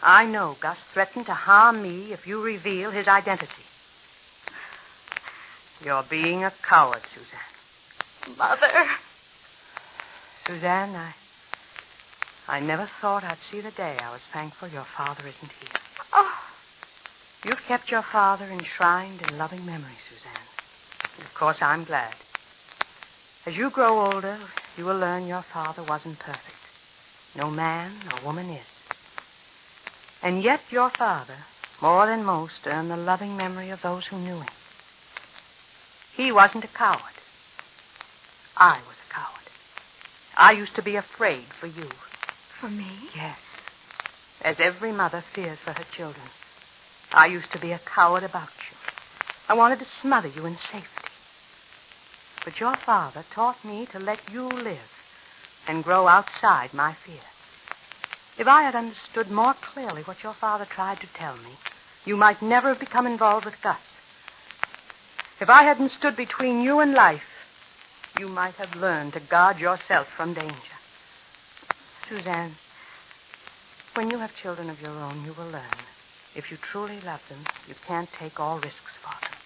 I know Gus threatened to harm me if you reveal his identity. You're being a coward, Suzanne. Mother. Suzanne, I never thought I'd see the day I was thankful your father isn't here. Oh. You've kept your father enshrined in loving memory, Suzanne. And of course, I'm glad. As you grow older, you will learn your father wasn't perfect. No man or woman is. And yet your father, more than most, earned the loving memory of those who knew him. He wasn't a coward. I was a coward. I used to be afraid for you. For me? Yes. As every mother fears for her children. I used to be a coward about you. I wanted to smother you in safety. But your father taught me to let you live and grow outside my fear. If I had understood more clearly what your father tried to tell me, you might never have become involved with Gus. If I hadn't stood between you and life, you might have learned to guard yourself from danger. Suzanne, when you have children of your own, you will learn. If you truly love them, you can't take all risks for them.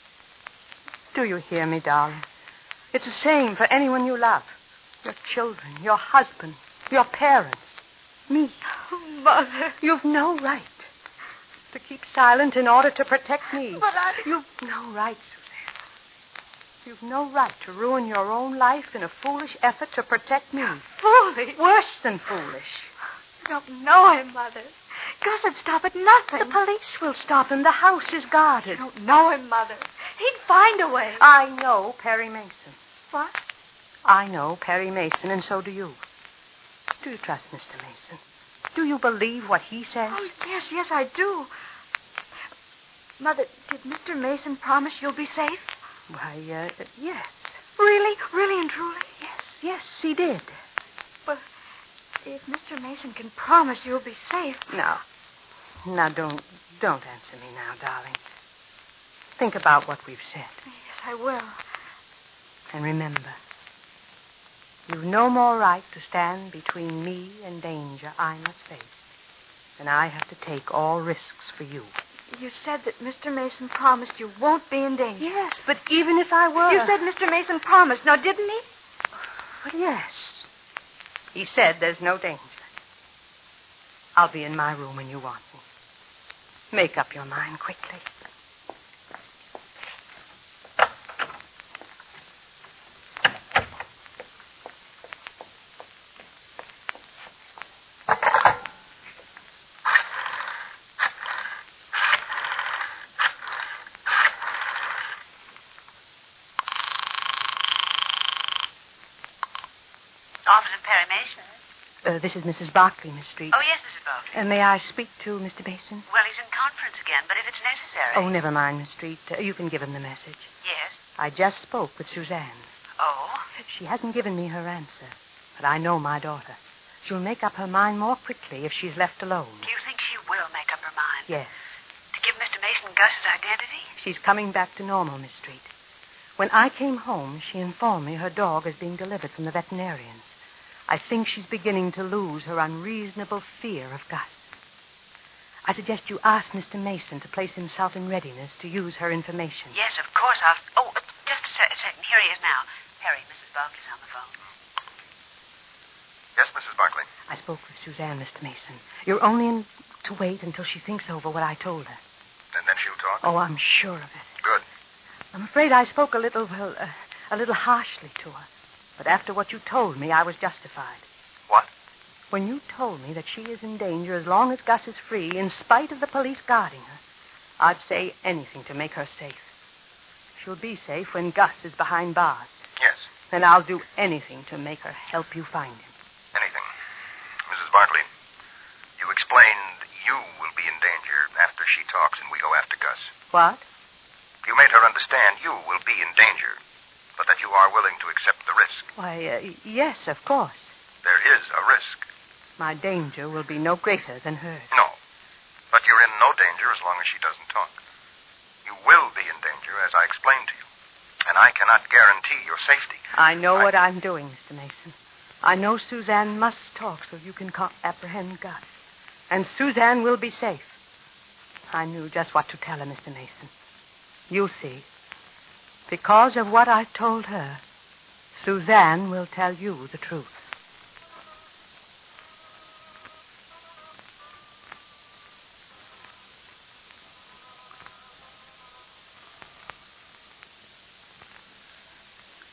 Do you hear me, darling? It's the same for anyone you love. Your children, your husband, your parents, me. Oh, Mother. You've no right to keep silent in order to protect me. But You've no right, Suzanne. You've no right to ruin your own life in a foolish effort to protect me. Foolish? Worse than foolish. You don't know him, Mother. Gus would stop at nothing. The police will stop him. The house is guarded. You don't know him, Mother. He'd find a way. I know Perry Mason. What? I know Perry Mason, and so do you. Do you trust Mr. Mason? Do you believe what he says? Oh, yes, I do. Mother, did Mr. Mason promise you'll be safe? Why, yes. Really? Really and truly? Yes, he did. Well, if Mr. Mason can promise you'll be safe... Now, don't answer me now, darling. Think about what we've said. Yes, I will. And remember, you've no more right to stand between me and danger I must face than I have to take all risks for you. You said that Mr. Mason promised you won't be in danger. Yes, but even if I were... You said Mr. Mason promised, now didn't he? Well, yes. He said there's no danger. I'll be in my room when you want me. Make up your mind quickly. Office of Perry Mason. This is Mrs. Barkley, Miss Street. Oh, yes, Mrs. Barkley. May I speak to Mr. Mason? Well, he's in conference again, but if it's necessary... Oh, never mind, Miss Street. You can give him the message. Yes? I just spoke with Suzanne. Oh? She hasn't given me her answer, but I know my daughter. She'll make up her mind more quickly if she's left alone. Do you think she will make up her mind? Yes. To give Mr. Mason Gus's identity? She's coming back to normal, Miss Street. When I came home, she informed me her dog is being delivered from the veterinarians. I think she's beginning to lose her unreasonable fear of Gus. I suggest you ask Mr. Mason to place himself in readiness to use her information. Yes, of course. Oh, just a second. Here he is now. Harry, Mrs. Barkley's on the phone. Yes, Mrs. Barkley. I spoke with Suzanne, Mr. Mason. You're only to wait until she thinks over what I told her. And then she'll talk? Oh, I'm sure of it. Good. I'm afraid I spoke a little harshly to her. But after what you told me, I was justified. What? When you told me that she is in danger as long as Gus is free, in spite of the police guarding her, I'd say anything to make her safe. She'll be safe when Gus is behind bars. Yes. Then I'll do anything to make her help you find him. Anything. Mrs. Barkley, you explained you will be in danger after she talks and we go after Gus. What? You made her understand you will be in danger, but that you are willing to accept the risk. Why, yes, of course. There is a risk. My danger will be no greater than hers. No. But you're in no danger as long as she doesn't talk. You will be in danger, as I explained to you. And I cannot guarantee your safety. I know what I'm doing, Mr. Mason. I know Suzanne must talk so you can apprehend Gus. And Suzanne will be safe. I knew just what to tell her, Mr. Mason. You'll see. Because of what I told her, Suzanne will tell you the truth.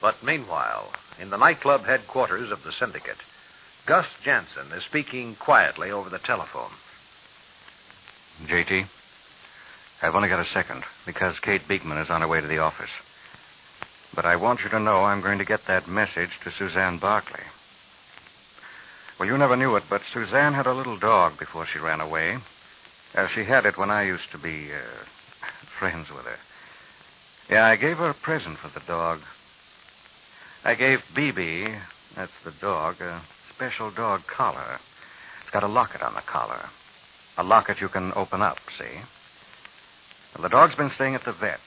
But meanwhile, in the nightclub headquarters of the syndicate, Gus Jansen is speaking quietly over the telephone. JT, I've only got a second because Kate Beekman is on her way to the office. But I want you to know I'm going to get that message to Suzanne Barkley. Well, you never knew it, but Suzanne had a little dog before she ran away. She had it when I used to be friends with her. Yeah, I gave her a present for the dog. I gave BB, that's the dog, a special dog collar. It's got a locket on the collar. A locket you can open up, see? Well, the dog's been staying at the vet's,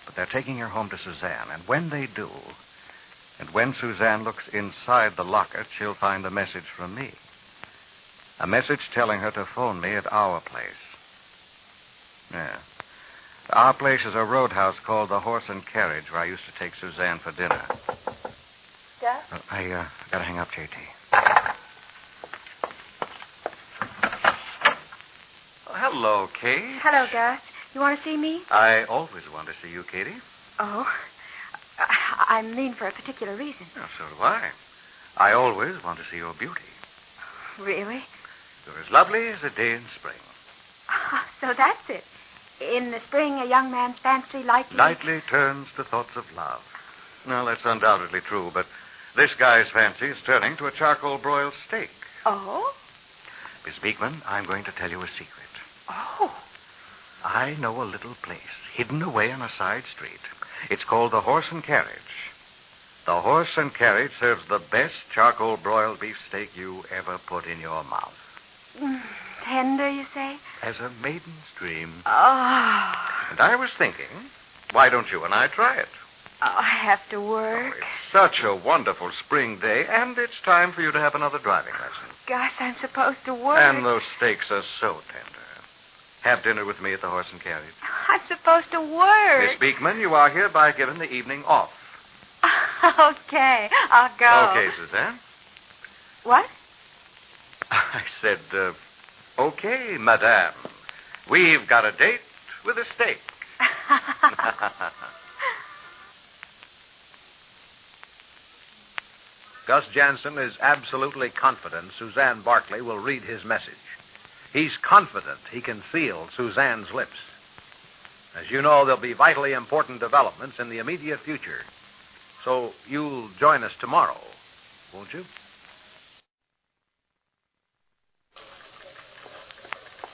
but they're taking her home to Suzanne. And when they do, and when Suzanne looks inside the locket, she'll find a message from me. A message telling her to phone me at our place. Yeah. Our place is a roadhouse called the Horse and Carriage, where I used to take Suzanne for dinner. Gus? I gotta hang up, JT. Oh, hello, Kate. Hello, Gus. You want to see me? I always want to see you, Katie. Oh. I mean for a particular reason. Oh, so do I. I always want to see your beauty. Really? You're as lovely as a day in spring. Oh, so that's it. In the spring, a young man's fancy lightly turns to thoughts of love. Well, that's undoubtedly true, but this guy's fancy is turning to a charcoal broiled steak. Oh? Miss Beekman, I'm going to tell you a secret. Oh. I know a little place hidden away on a side street. It's called the Horse and Carriage. The Horse and Carriage serves the best charcoal broiled beef steak you ever put in your mouth. Tender, you say? As a maiden's dream. Oh. And I was thinking, why don't you and I try it? Oh, I have to work. Oh, it's such a wonderful spring day, and it's time for you to have another driving lesson. Gus, I'm supposed to work. And those steaks are so tender. Have dinner with me at the Horse and Carriage. I'm supposed to work. Miss Beekman, you are hereby given the evening off. Okay, I'll go. Okay, Suzanne. What? I said, okay, madame. We've got a date with a steak. Gus Jansen is absolutely confident Suzanne Barkley will read his message. He's confident he can seal Suzanne's lips. As you know, there'll be vitally important developments in the immediate future. So you'll join us tomorrow, won't you?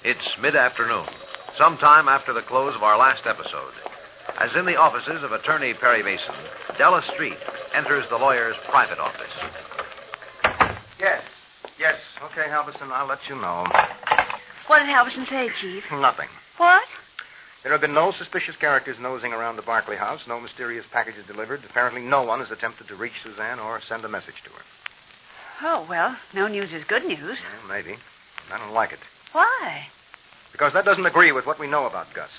It's mid-afternoon, sometime after the close of our last episode. As in the offices of Attorney Perry Mason, Della Street enters the lawyer's private office. Yes. Okay, Halverson, I'll let you know. What did Halverson say, Chief? Nothing. What? There have been no suspicious characters nosing around the Barkley house, no mysterious packages delivered. Apparently no one has attempted to reach Suzanne or send a message to her. Oh, well, no news is good news. Well, maybe. I don't like it. Why? Because that doesn't agree with what we know about Gus.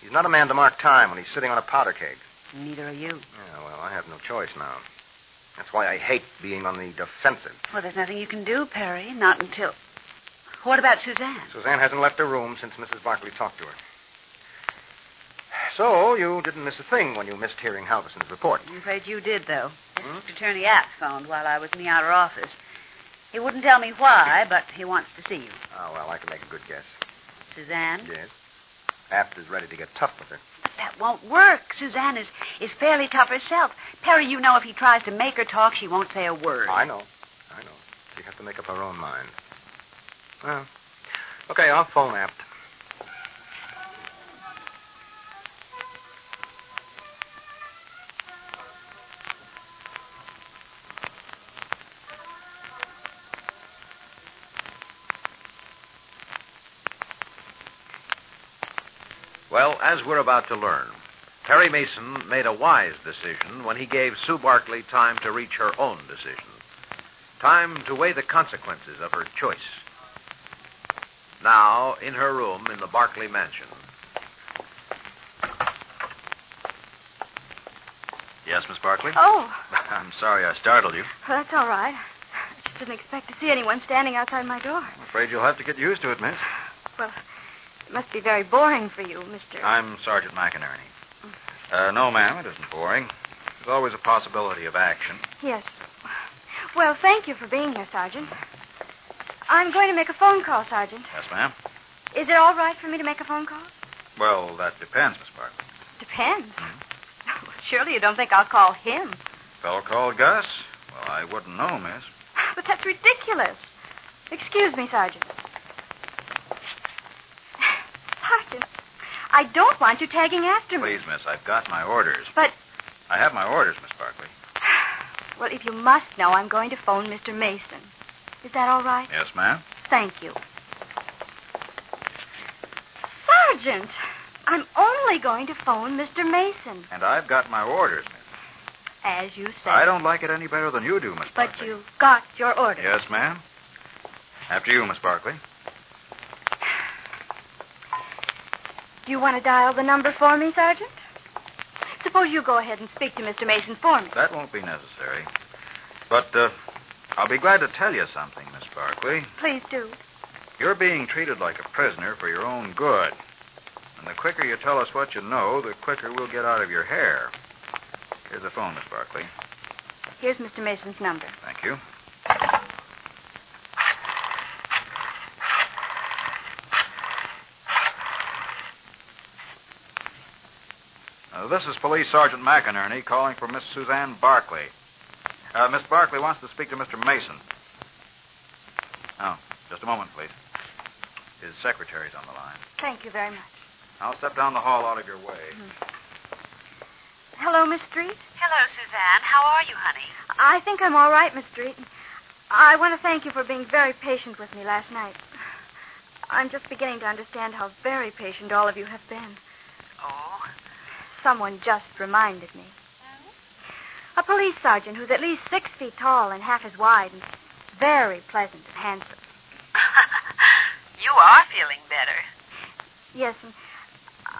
He's not a man to mark time when he's sitting on a powder keg. Neither are you. Yeah, well, I have no choice now. That's why I hate being on the defensive. Well, there's nothing you can do, Perry. Not until... What about Suzanne? Suzanne hasn't left her room since Mrs. Barkley talked to her. So, you didn't miss a thing when you missed hearing Halverson's report. I'm afraid you did, though. District Attorney App phoned while I was in the outer office. He wouldn't tell me why, but he wants to see you. Oh, well, I can make a good guess. Suzanne? Yes. Apt is ready to get tough with her. That won't work. Suzanne is fairly tough herself. Perry, you know if he tries to make her talk, she won't say a word. I know. She'll have to make up her own mind. Well, okay, I'll phone Apt. Well, as we're about to learn, Perry Mason made a wise decision when he gave Sue Barkley time to reach her own decision. Time to weigh the consequences of her choice. Now, in her room in the Barkley mansion. Yes, Miss Barkley? Oh, I'm sorry I startled you. well, that's all right. I just didn't expect to see anyone standing outside my door. I'm afraid you'll have to get used to it, miss. Well, it must be very boring for you, Mr. I'm Sergeant McInerney. No, ma'am, it isn't boring. There's always a possibility of action. Yes. Well, thank you for being here, Sergeant. I'm going to make a phone call, Sergeant. Yes, ma'am? Is it all right for me to make a phone call? Well, that depends, Miss Barkley. Depends. Well, surely you don't think I'll call him. Fellow called Gus? Well, I wouldn't know, miss. But that's ridiculous. Excuse me, Sergeant. Sergeant, I don't want you tagging after me. Please, miss, I've got my orders. But, I have my orders, Miss Barkley. well, if you must know, I'm going to phone Mr. Mason. Is that all right? Yes, ma'am? Thank you. Sergeant, I'm only going to phone Mr. Mason. And I've got my orders, miss. As you say. I don't like it any better than you do, Miss But Barkley. you've got your orders. Yes, ma'am. After you, Miss Barkley. Do you want to dial the number for me, Sergeant? Suppose you go ahead and speak to Mr. Mason for me. That won't be necessary. But I'll be glad to tell you something, Miss Barkley. Please do. You're being treated like a prisoner for your own good. And the quicker you tell us what you know, the quicker we'll get out of your hair. Here's the phone, Miss Barkley. Here's Mr. Mason's number. Thank you. This is Police Sergeant McInerney calling for Miss Suzanne Barkley. Miss Barkley wants to speak to Mr. Mason. Oh, just a moment, please. His secretary's on the line. Thank you very much. I'll step down the hall out of your way. Hello, Miss Street. Hello, Suzanne. How are you, honey? I think I'm all right, Miss Street. I want to thank you for being very patient with me last night. I'm just beginning to understand how very patient all of you have been. Oh? Someone just reminded me. A police sergeant who's at least 6 feet tall and half as wide and very pleasant and handsome. You are feeling better. Yes, and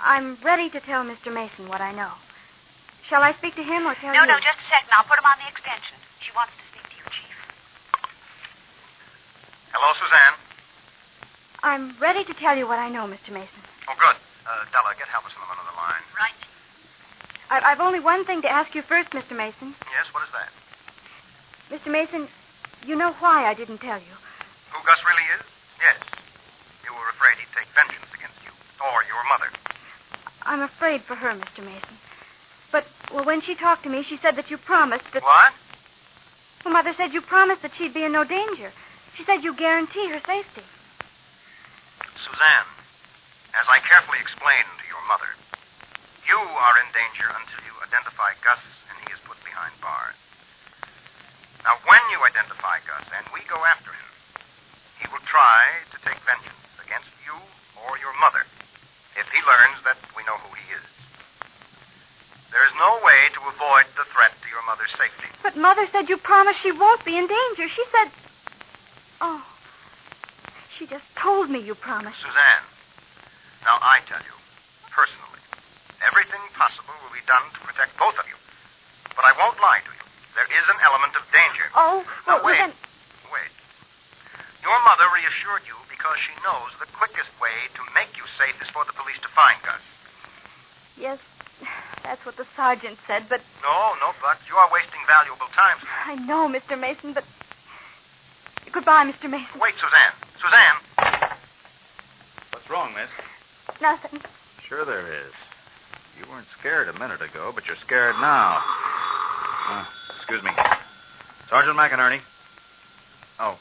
I'm ready to tell Mr. Mason what I know. Shall I speak to him or tell you? No, just a second. I'll put him on the extension. She wants to speak to you, Chief. Hello, Suzanne. I'm ready to tell you what I know, Mr. Mason. Oh, good. Della, get Halverson on another line. Right. I've only one thing to ask you first, Mr. Mason. Yes, what is that? Mr. Mason, you know why I didn't tell you. Who Gus really is? Yes. You were afraid he'd take vengeance against you. Or your mother. I'm afraid for her, Mr. Mason. But, well, when she talked to me, she said that you promised that... What? Well, Mother said you promised that she'd be in no danger. She said you guarantee her safety. Suzanne, as I carefully explained to your mother, you are in danger until you identify Gus and he is put behind bars. Now, when you identify Gus and we go after him, he will try to take vengeance against you or your mother if he learns that we know who he is. There is no way to avoid the threat to your mother's safety. But Mother said you promised she won't be in danger. She said... Oh, she just told me you promised. Suzanne, now I tell you, personally, everything possible will be done to protect both of you. But I won't lie to you. There is an element of danger. Oh, Now, well, wait. then... Wait. Your mother reassured you because she knows the quickest way to make you safe is for the police to find Gus. Yes, that's what the sergeant said, but... No buts. You are wasting valuable time. I know, Mr. Mason, but... Goodbye, Mr. Mason. Wait, Suzanne. Suzanne! What's wrong, miss? Nothing. Sure there is. You weren't scared a minute ago, but you're scared now. Excuse me. Sergeant McInerney. Oh,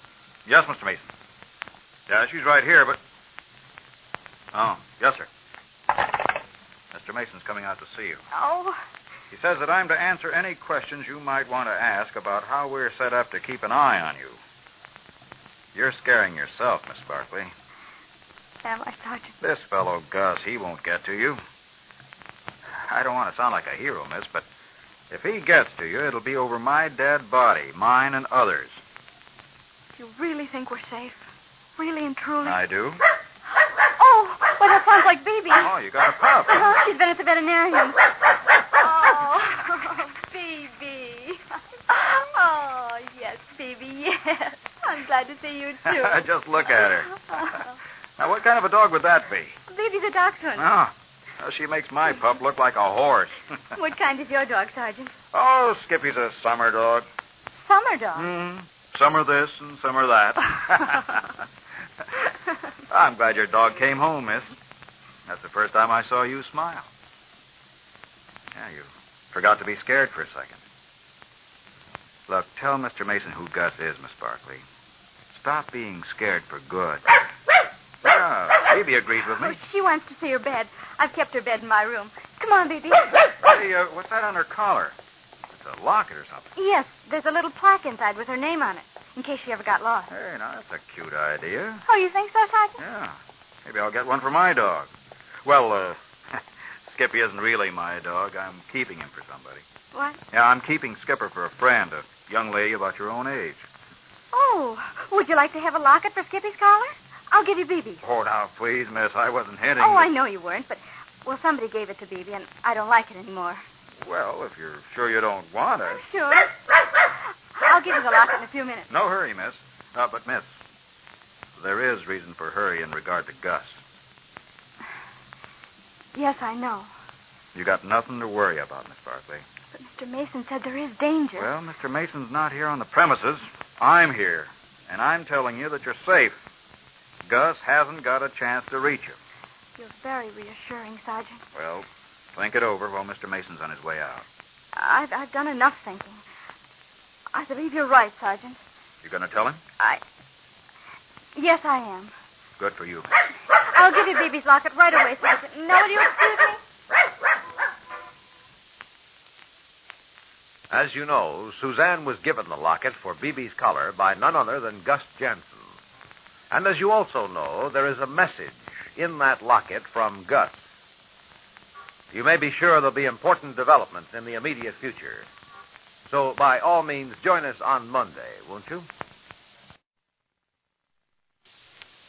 yes, Mr. Mason. Yeah, she's right here, but... Oh, yes, sir. Mr. Mason's coming out to see you. Oh, He says that I'm to answer any questions you might want to ask about how we're set up to keep an eye on you. You're scaring yourself, Miss Barkley. am I, Sergeant? This fellow, Gus, he won't get to you. I don't want to sound like a hero, miss, but if he gets to you, it'll be over my dead body, mine and others. You really think we're safe? Really and truly? I do. Oh, well, that sounds like Bibi. Oh, you got a pup. She's been at the veterinarian. Oh, Bibi. glad to see you, too. Just look at her. Now, what kind of a dog would that be? Baby's a dachshund. Oh, well, she makes my pup look like a horse. What kind is your dog, Sergeant? Oh, Skippy's a summer dog. Summer dog? Some are this and some are that. I'm glad your dog came home, miss. That's the first time I saw you smile. Yeah, you forgot to be scared for a second. Look, tell Mr. Mason who Gus is, Miss Barkley. Stop being scared for good. Yeah, Baby agrees with me. Oh, she wants to see her bed. I've kept her bed in my room. Come on, baby. Hey, what's that on her collar? It's a locket or something. Yes, there's a little plaque inside with her name on it, in case she ever got lost. Hey, now, that's a cute idea. Oh, you think so, Sergeant? Yeah. Maybe I'll get one for my dog. Well, Skippy isn't really my dog. I'm keeping him for somebody. What? Yeah, I'm keeping Skipper for a friend, a young lady about your own age. Oh, would you like to have a locket for Skippy's collar? I'll give you Beebe's. Oh, now, please, miss, I wasn't hinting. Oh, I know you weren't, but, well, somebody gave it to Beebe, and I don't like it anymore. Well, if you're sure you don't want it. Sure. I'll give you the locket in a few minutes. No hurry, miss. But, miss, there is reason for hurry in regard to Gus. Yes, I know. You got nothing to worry about, Miss Barkley. But Mr. Mason said there is danger. Well, Mr. Mason's not here on the premises. I'm here, and I'm telling you that you're safe. Gus hasn't got a chance to reach you. You're very reassuring, Sergeant. Well, think it over while Mr. Mason's on his way out. I've done enough thinking. I believe you're right, Sergeant. You going to tell him? Yes, I am. Good for you. I'll give you Beebe's locket right away, Sergeant. Now, will you excuse me? As you know, Suzanne was given the locket for Beebe's collar by none other than Gus Jansen. And as you also know, there is a message in that locket from Gus. You may be sure there'll be important developments in the immediate future. So, by all means, join us on Monday, won't you?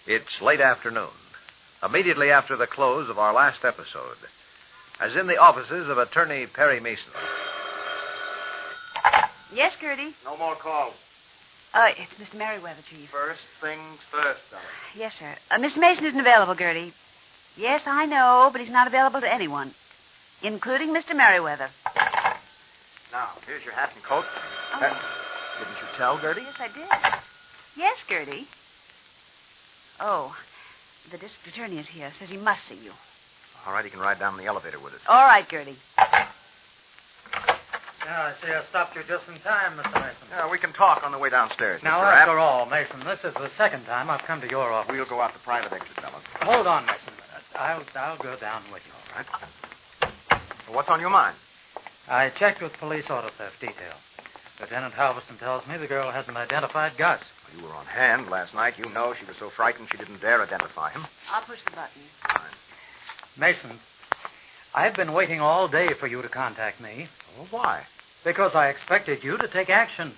It's late afternoon, immediately after the close of our last episode, as in the offices of Attorney Perry Mason. Yes, Gertie? No more calls. It's Mr. Merriweather, Chief. First things first, Dolly. Yes, sir. Mr. Mason isn't available, Gertie. Yes, I know, but he's not available to anyone, including Mr. Merriweather. Now, here's your hat and coat. Oh. Didn't you tell, Gertie? Yes, I did. Yes, Gertie. Oh, the district attorney is here. Says he must see you. All right, you can ride down the elevator with us. All right, Gertie. Yeah, I see I stopped you just in time, Mr. Mason. Yeah, we can talk on the way downstairs, Now, Mr. Rapp. after all, Mason, this is the second time I've come to your office. We'll go out the private exit, fellas. Hold on, Mason. I'll go down with you. All right. Well, what's on your mind? I checked with police auto theft detail. Lieutenant Halverson tells me the girl hasn't identified Gus. You were on hand last night. You know she was so frightened she didn't dare identify him. I'll push the button. Fine. Mason, I've been waiting all day for you to contact me. Well, why? Because I expected you to take action.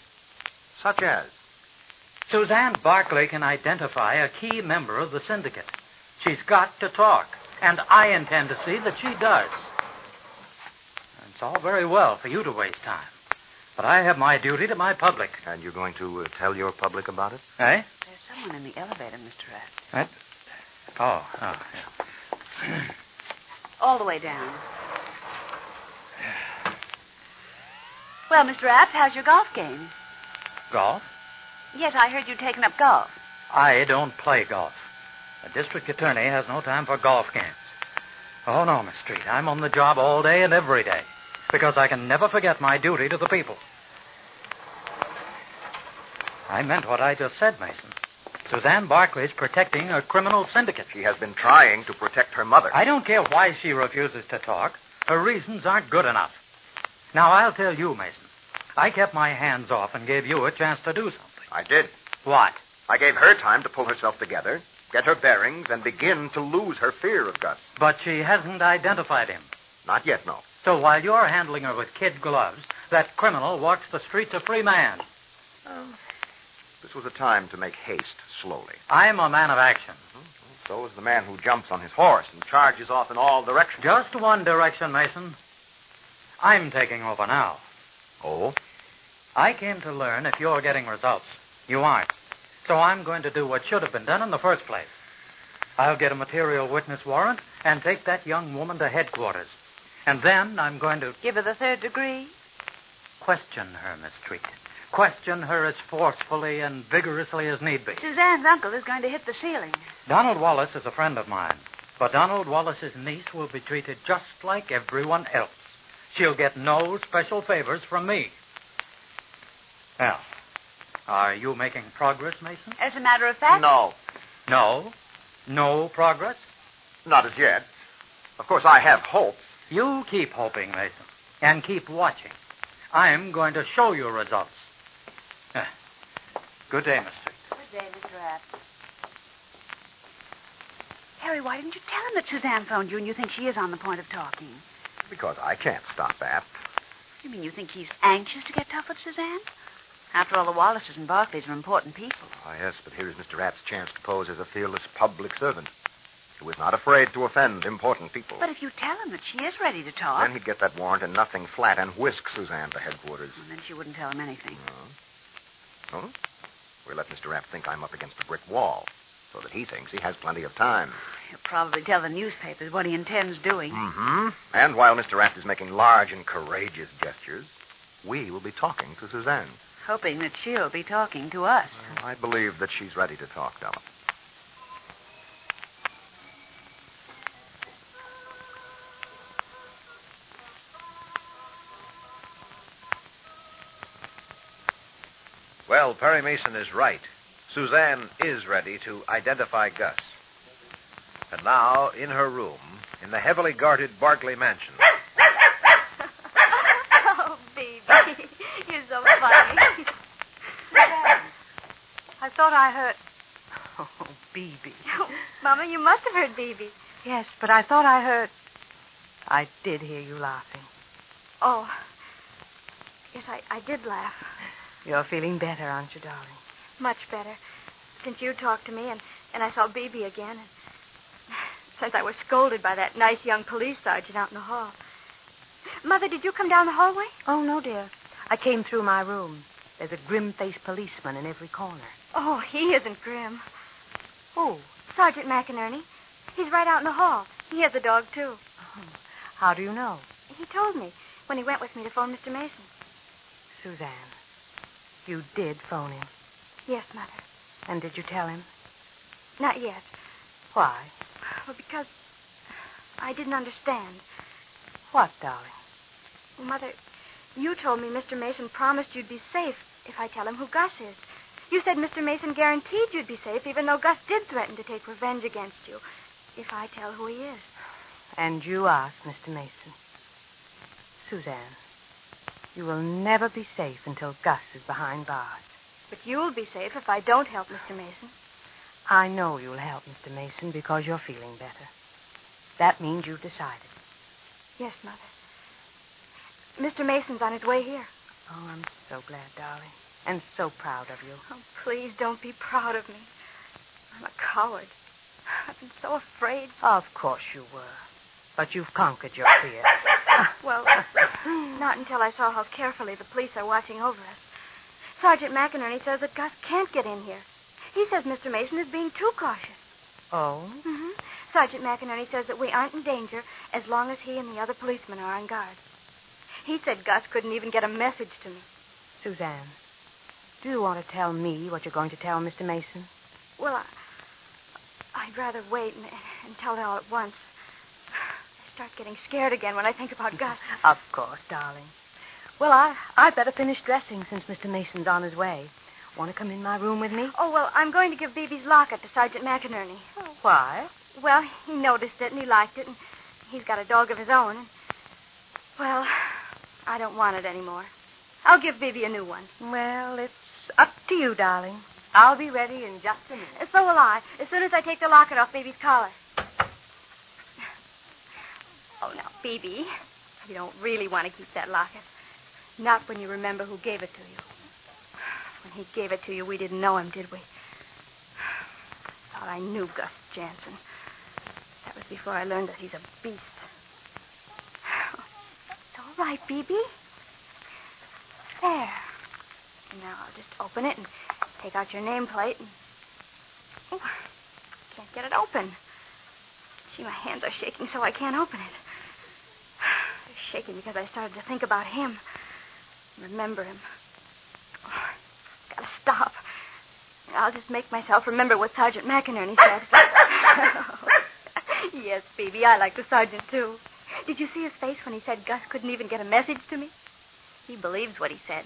Such as? Suzanne Barkley can identify a key member of the syndicate. She's got to talk, and I intend to see that she does. It's all very well for you to waste time, but I have my duty to my public. And you're going to tell your public about it? Eh? There's someone in the elevator, Mr. Rapp. Yeah. All the way down. Well, Mr. Rapp, how's your golf game? Golf? Yes, I heard you'd taken up golf. I don't play golf. The district attorney has no time for golf games. Oh, no, Miss Street. I'm on the job all day and every day because I can never forget my duty to the people. I meant what I just said, Mason. Suzanne Barkley's protecting a criminal syndicate. She has been trying to protect her mother. I don't care why she refuses to talk. Her reasons aren't good enough. Now, I'll tell you, Mason. I kept my hands off and gave you a chance to do something. I did. What? I gave her time to pull herself together, get her bearings, and begin to lose her fear of Gus. But she hasn't identified him. Not yet, no. So while you're handling her with kid gloves, that criminal walks the streets a free man. This was a time to make haste slowly. I'm a man of action. So is the man who jumps on his horse and charges off in all directions. Just one direction, Mason. I'm taking over now. Oh? I came to learn if you're getting results. You aren't. So I'm going to do what should have been done in the first place. I'll get a material witness warrant and take that young woman to headquarters. And then I'm going to Give her the third degree? question her, Miss Treat. Question her as forcefully and vigorously as need be. Suzanne's uncle is going to hit the ceiling. Donald Wallace is a friend of mine, but Donald Wallace's niece will be treated just like everyone else. She'll get no special favors from me. Now, are you making progress, Mason? As a matter of fact... No, No? No progress? not as yet. Of course, I have hopes. You keep hoping, Mason, and keep watching. I'm going to show you results. Good day, Miss Treat. Good day, Mr. Rapp. Harry, why didn't you tell him that Suzanne phoned you and you think she is on the point of talking? Because I can't stop that. You mean you think he's anxious to get tough with Suzanne? After all, the Wallaces and Barclays are important people. Oh, yes, but here's Mr. Rapp's chance to pose as a fearless public servant who is not afraid to offend important people. But if you tell him that she is ready to talk... Then he'd get that warrant and nothing flat and whisk Suzanne to headquarters. And then she wouldn't tell him anything. Oh? We'll let Mr. Rapp think I'm up against a brick wall so that he thinks he has plenty of time. He'll probably tell the newspapers what he intends doing. Mm-hmm. And while Mr. Rapp is making large and courageous gestures, we will be talking to Suzanne. Hoping that she'll be talking to us. Well, I believe that she's ready to talk, Della. Well, Perry Mason is right. Suzanne is ready to identify Gus. And now, in her room, in the heavily guarded Barclay mansion. Oh, baby. You're so funny. I thought I heard... Oh, Beebe. Oh, Mama, you must have heard Baby. Yes, but I thought I heard... I did hear you laughing. Oh. Yes, I did laugh. You're feeling better, aren't you, darling? Much better. Since you talked to me and I saw Baby again. And since I was scolded by that nice young police sergeant out in the hall. Mother, did you come down the hallway? Oh, no, dear. I came through my room. There's a grim-faced policeman in every corner. Oh, he isn't grim. Oh. Sergeant McInerney. He's right out in the hall. He has a dog, too. Oh. How do you know? He told me when he went with me to phone Mr. Mason. Suzanne, you did phone him. Yes, Mother. And did you tell him? Not yet. Why? Well, because I didn't understand. What, darling? Well, Mother, you told me Mr. Mason promised you'd be safe if I tell him who Gus is. You said Mr. Mason guaranteed you'd be safe, even though Gus did threaten to take revenge against you if I tell who he is. And you asked Mr. Mason. Suzanne, you will never be safe until Gus is behind bars. But you'll be safe if I don't help Mr. Mason. I know you'll help Mr. Mason because you're feeling better. That means you've decided. Yes, Mother. Mr. Mason's on his way here. Oh, I'm so glad, darling. And so proud of you. Oh, please don't be proud of me. I'm a coward. I've been so afraid. Of course you were. But you've conquered your fear. Well, not until I saw how carefully the police are watching over us. Sergeant McInerney says that Gus can't get in here. He says Mr. Mason is being too cautious. Oh? Mm-hmm. Sergeant McInerney says that we aren't in danger as long as he and the other policemen are on guard. He said Gus couldn't even get a message to me. Suzanne, do you want to tell me what you're going to tell Mr. Mason? Well, I'd rather wait and tell it all at once. I start getting scared again when I think about Gus. Of course, darling. Well, I'd better finish dressing since Mr. Mason's on his way. Want to come in my room with me? Oh, well, I'm going to give Beebe's locket to Sergeant McInerney. Oh, why? Well, he noticed it and he liked it, and he's got a dog of his own. And, well, I don't want it anymore. I'll give Beebe a new one. Well, it's up to you, darling. I'll be ready in just a minute. So will I, as soon as I take the locket off Beebe's collar. Oh, now, Beebe, you don't really want to keep that locket. Not when you remember who gave it to you. When he gave it to you, we didn't know him, did we? I thought I knew Gus Jansen. That was before I learned that he's a beast. It's all right, Beebe. There. Now I'll just open it and take out your nameplate and... Oh, can't get it open. Gee, my hands are shaking so I can't open it. They're shaking because I started to think about him. Remember him. Oh, gotta stop. I'll just make myself remember what Sergeant McInerney said. Yes, Phoebe, I like the sergeant, too. Did you see his face when he said Gus couldn't even get a message to me? He believes what he said.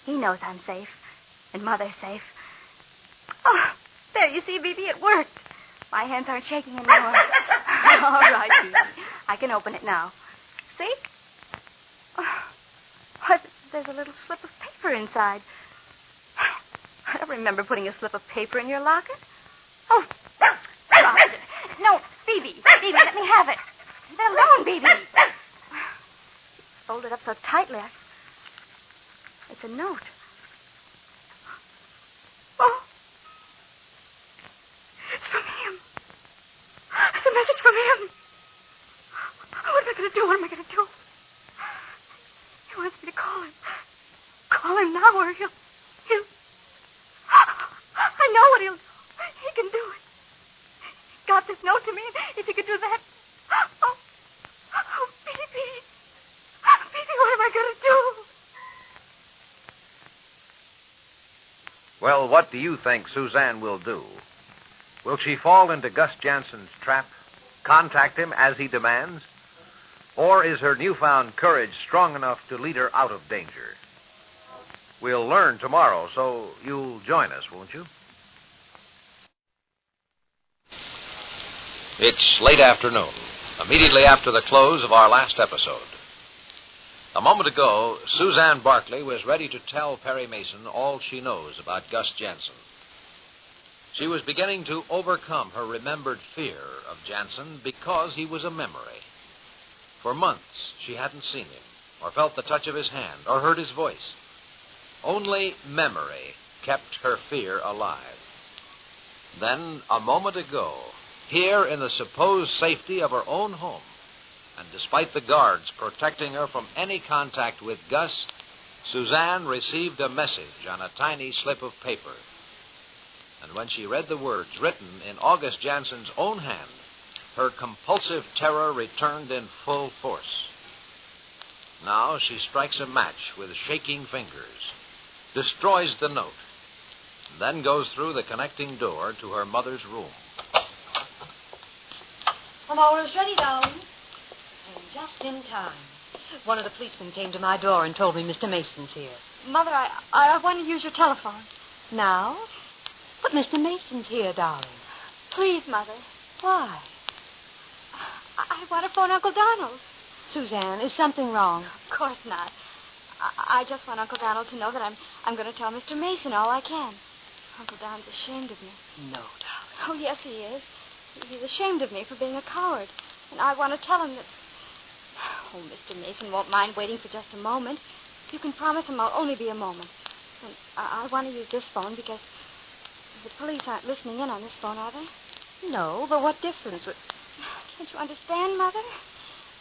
He knows I'm safe, and Mother's safe. Oh, there, you see, Phoebe, it worked. My hands aren't shaking anymore. All right, Phoebe. I can open it now. See? Oh, what? There's a little slip of paper inside. I don't remember putting a slip of paper in your locket. Oh, Roger. No, Phoebe, let me have it. Leave it alone, Phoebe. Fold it up so tightly. It's a note. Oh. It's from him. It's a message from him. What am I going to do? What am I going to do? He wants me to call him. Call him now or he'll... I know what he'll do. He can do it. He got this note to me. If he could do that... Oh, Phoebe. Phoebe, what am I going to do? Well, what do you think Suzanne will do? Will she fall into Gus Jansen's trap, contact him as he demands? Or is her newfound courage strong enough to lead her out of danger? We'll learn tomorrow, so you'll join us, won't you? It's late afternoon, immediately after the close of our last episode. A moment ago, Suzanne Barkley was ready to tell Perry Mason all she knows about Gus Jansen. She was beginning to overcome her remembered fear of Jansen because he was a memory. For months, she hadn't seen him, or felt the touch of his hand, or heard his voice. Only memory kept her fear alive. Then, a moment ago, here in the supposed safety of her own home, and despite the guards protecting her from any contact with Gus, Suzanne received a message on a tiny slip of paper. And when she read the words written in August Jansen's own hand, her compulsive terror returned in full force. Now she strikes a match with shaking fingers, destroys the note, and then goes through the connecting door to her mother's room. I'm almost ready, darling. And just in time. One of the policemen came to my door and told me Mr. Mason's here. Mother, I want to use your telephone. Now? But Mr. Mason's here, darling. Please, Mother. Why? I want to phone Uncle Donald. Suzanne, is something wrong? Of course not. I just want Uncle Donald to know that I'm going to tell Mr. Mason all I can. Uncle Don's ashamed of me. No, darling. Oh, yes, he is. He's ashamed of me for being a coward. And I want to tell him that... Oh, Mr. Mason won't mind waiting for just a moment. You can promise him I'll only be a moment. And I want to use this phone because the police aren't listening in on this phone, are they? No, but what difference would... Can't you understand, Mother?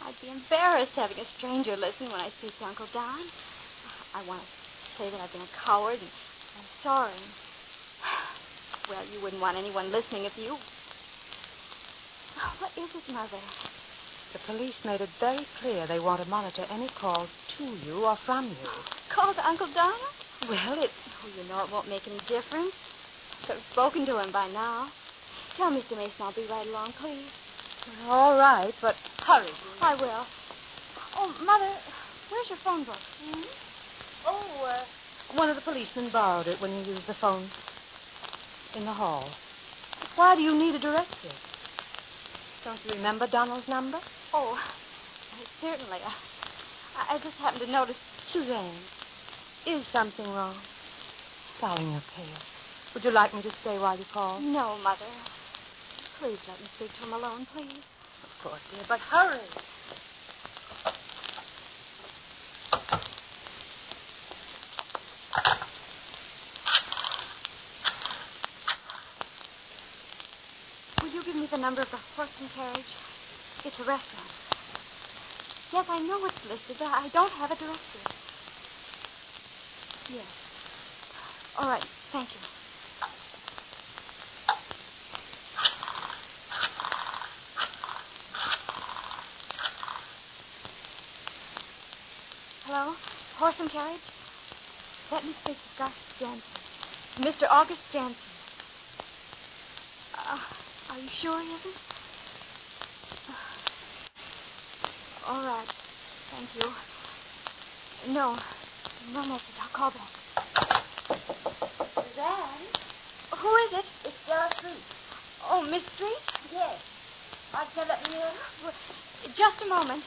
I'd be embarrassed having a stranger listen when I speak to Uncle Don. I want to say that I've been a coward and I'm sorry. Well, you wouldn't want anyone listening if you... What is it, Mother? The police made it very clear they want to monitor any calls to you or from you. Call to Uncle Donald? Well, it... Oh, you know it won't make any difference. Could have spoken to him by now. Tell Mr. Mason I'll be right along, please. All right, but hurry. Please. I will. Oh, Mother, where's your phone book? Hmm? Oh, one of the policemen borrowed it when he used the phone in the hall. Why do you need a directory? Don't you remember Donald's number? Oh, certainly. I just happened to notice... Suzanne, is something wrong? Darling, you're pale. Would you like me to stay while you call? No, Mother. Please let me speak to him alone, please. Of course, dear, but hurry. Will you give me the number of the horse and carriage? It's a restaurant. Yes, I know it's listed, but I don't have a directory. Yes. All right. Thank you. Hello? Horse and carriage? Let me speak to Gus Jansen. Mr. August Jansen. Are you sure he isn't? All right. Thank you. No message. I'll call back. Suzanne? Who is it? It's Stella Street. Oh, Miss Street? Yes. I'd say let me in. Well, just a moment.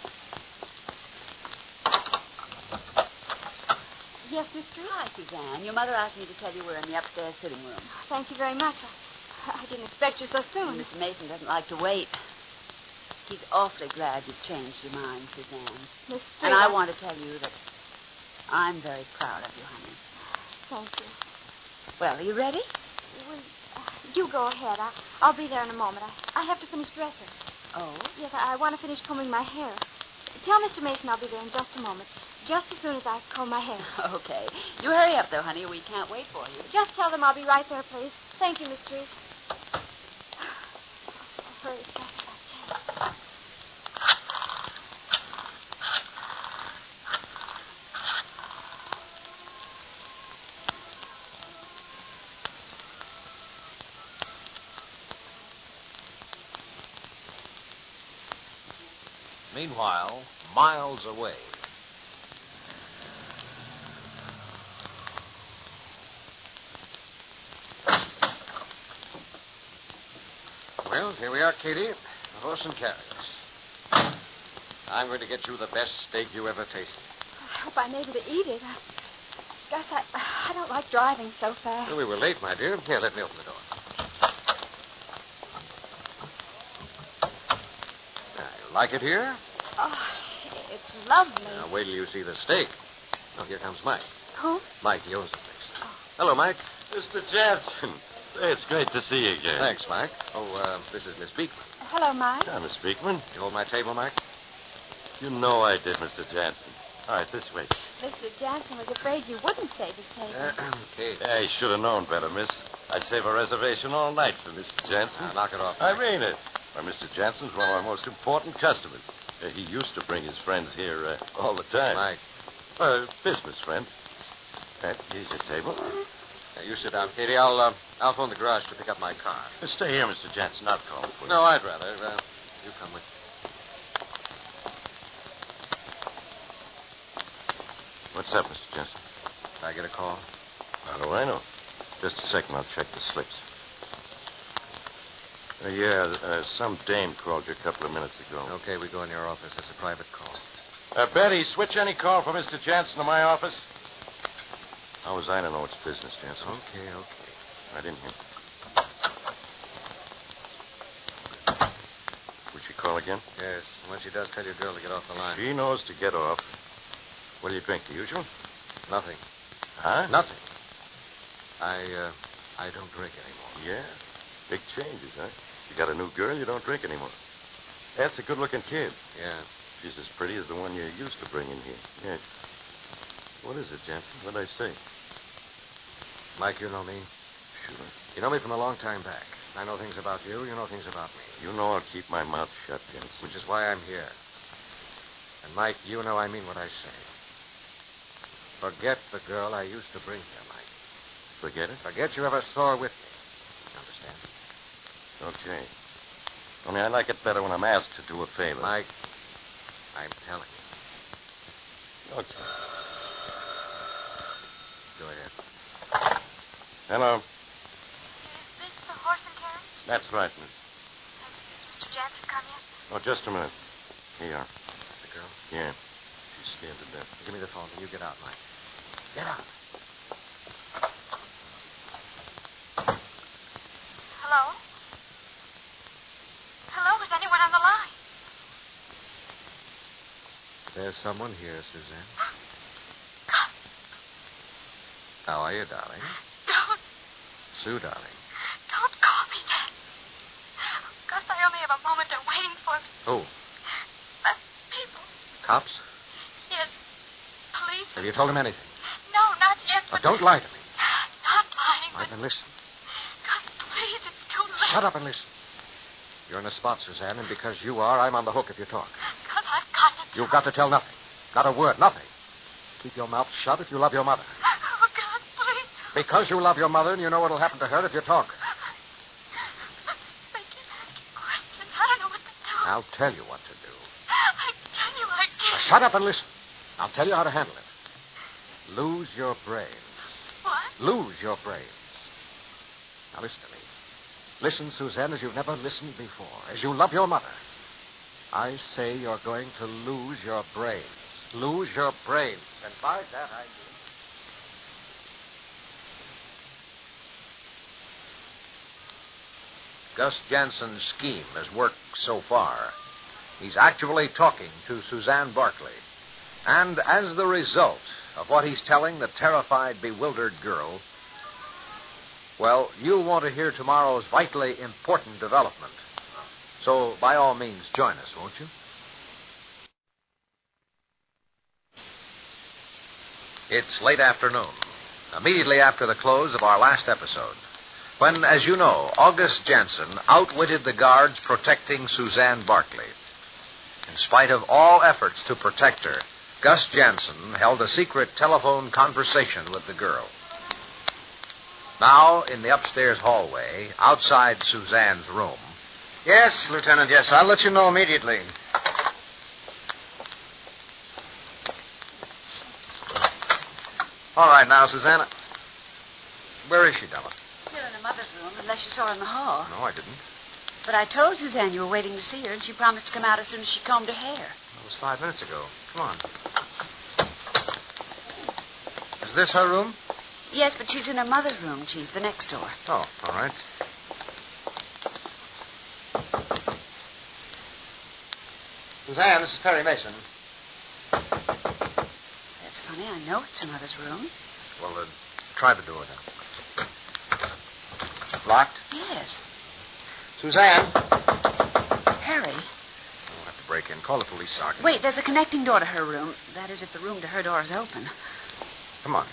Yes, Miss Street? Hi, Suzanne. Your mother asked me to tell you we're in the upstairs sitting room. Thank you very much. I didn't expect you so soon. Mr. Mason doesn't like to wait. He's awfully glad you've changed your mind, Suzanne. Miss Street. And I want to tell you that I'm very proud of you, honey. Thank you. Well, are you ready? Well, you go ahead. I'll be there in a moment. I have to finish dressing. Oh? Yes, I want to finish combing my hair. Tell Mr. Mason I'll be there in just a moment. Just as soon as I comb my hair. Okay. You hurry up, though, honey, or we can't wait for you. Just tell them I'll be right there, please. Thank you, Miss Street. I'll hurry as fast as I can. Meanwhile, miles away. Well, here we are, Katie. The horse and carriage. I'm going to get you the best steak you ever tasted. I hope I'm able to eat it. Gus, I don't like driving so fast. Well, we were late, my dear. Here, let me open the door. Now, you like it here? Oh, it's lovely. Now, wait till you see the steak. Oh, here comes Mike. Who? Mike, he owns the place. Hello, Mike. Mr. Jansen. It's great to see you again. Thanks, Mike. Oh, this is Miss Beekman. Hello, Mike. Hi, Miss Beekman. You hold my table, Mike? You know I did, Mr. Jansen. All right, this way. Mr. Jansen was afraid you wouldn't save his table. Kate. I should have known better, miss. I'd save a reservation all night for Mr. Jansen. Now, knock it off, I Mike. mean it. Why, Mr. Jansen's one of my most important customers. He used to bring his friends here all the time. Mike. Business friends. Here's your table. Now, you sit down, Katie. I'll phone the garage to pick up my car. Stay here, Mr. Jansen. I'll call for you. No, I'd rather. You come with me. What's up, Mr. Jansen? Did I get a call? How do I know? Just a second. I'll check the slips. Some dame called you a couple of minutes ago. Okay, we go in your office. It's a private call. Betty, switch any call for Mr. Jansen to my office. How was I to know it's business, Jansen? Okay. Right in here. Would she call again? Yes. When she does, tell your girl to get off the line. She knows to get off. What do you drink? The usual? Nothing. Huh? Nothing. I don't drink anymore. Yeah. Big changes, huh? You got a new girl, you don't drink anymore. That's a good-looking kid. Yeah. She's as pretty as the one you used to bring in here. Yeah. What is it, Jansen? What'd I say? Mike, you know me? Sure. You know me from a long time back. I know things about you. You know things about me. You know I'll keep my mouth shut, Jansen. Which is why I'm here. And, Mike, you know I mean what I say. Forget the girl I used to bring here, Mike. Forget it? Forget you ever saw her with me. You understand? Okay. Only I like it better when I'm asked to do a favor. Mike, I'm telling you. Okay. Go ahead. Hello. Is this the horse and carriage? That's right, miss. Has Mr. Jansen come yet? Oh, just a minute. Here you are. The girl? Yeah. She's scared to death. Give me the phone and you get out, Mike. Get out. Hello? Hello? Is anyone on the line? There's someone here, Suzanne. Gus, How are you, darling? don't Sue, darling. call me that. Gus, I only have a moment. They're waiting for me. Who? The people. Cops? Yes. Police. Have you told him anything? No, not yet. Oh, But don't lie to me. Not lying. anything. Right, then listen. Gus, please, it's too late. Shut up and listen. You're in a spot, Suzanne, and because you are, I'm on the hook if you talk. Gus, I've got to. You've got to tell nothing. Not a word, nothing. Keep your mouth shut if you love your mother. Oh, Gus, please. Because you love your mother and you know what'll happen to her if you talk. They keep asking questions. I don't know what to do. I'll tell you what to do. I tell you, I can't. Now, shut up and listen. I'll tell you how to handle it. Lose your brains. What? Lose your brains. Now, listen to me. Listen, Suzanne, as you've never listened before. As you love your mother. I say you're going to lose your brains. Lose your brains. And by that I mean... Gus Jansen's scheme has worked so far. He's actually talking to Suzanne Barkley. And as the result of what he's telling the terrified, bewildered girl, well, you'll want to hear tomorrow's vitally important development. So, by all means, join us, won't you? It's late afternoon, immediately after the close of our last episode, when, as you know, Gus Jansen outwitted the guards protecting Suzanne Barkley. In spite of all efforts to protect her, Gus Jansen held a secret telephone conversation with the girl. Now, in the upstairs hallway, outside Suzanne's room... Yes, Lieutenant, yes. I'll let you know immediately. All right, now, Suzanne. Where is she, Della? Still in her mother's room, unless you saw her in the hall. No, I didn't. But I told Suzanne you were waiting to see her, and she promised to come out as soon as she combed her hair. That was 5 minutes ago. Come on. Is this her room? Yes, but she's in her mother's room, Chief, the next door. Oh, all right. Suzanne, this is Perry Mason. That's funny. I know it's her mother's room. Well, try the door then. Locked? Yes. Suzanne. Harry. We'll have to break in. Call the police sergeant. Wait, there's a connecting door to her room. That is, if the room to her door is open. Come on.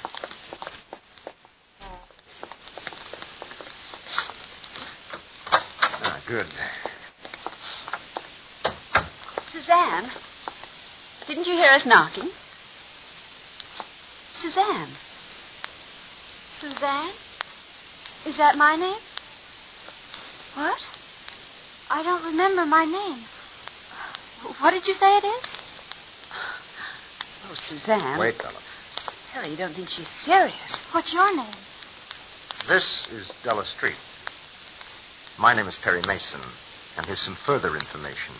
Ah, good. Suzanne, didn't you hear us knocking? Suzanne. Suzanne? Is that my name? What? I don't remember my name. What did you say it is? Oh, Suzanne. Wait, Della. Harry, you don't think she's serious? What's your name? This is Della Street. My name is Perry Mason, and here's some further information.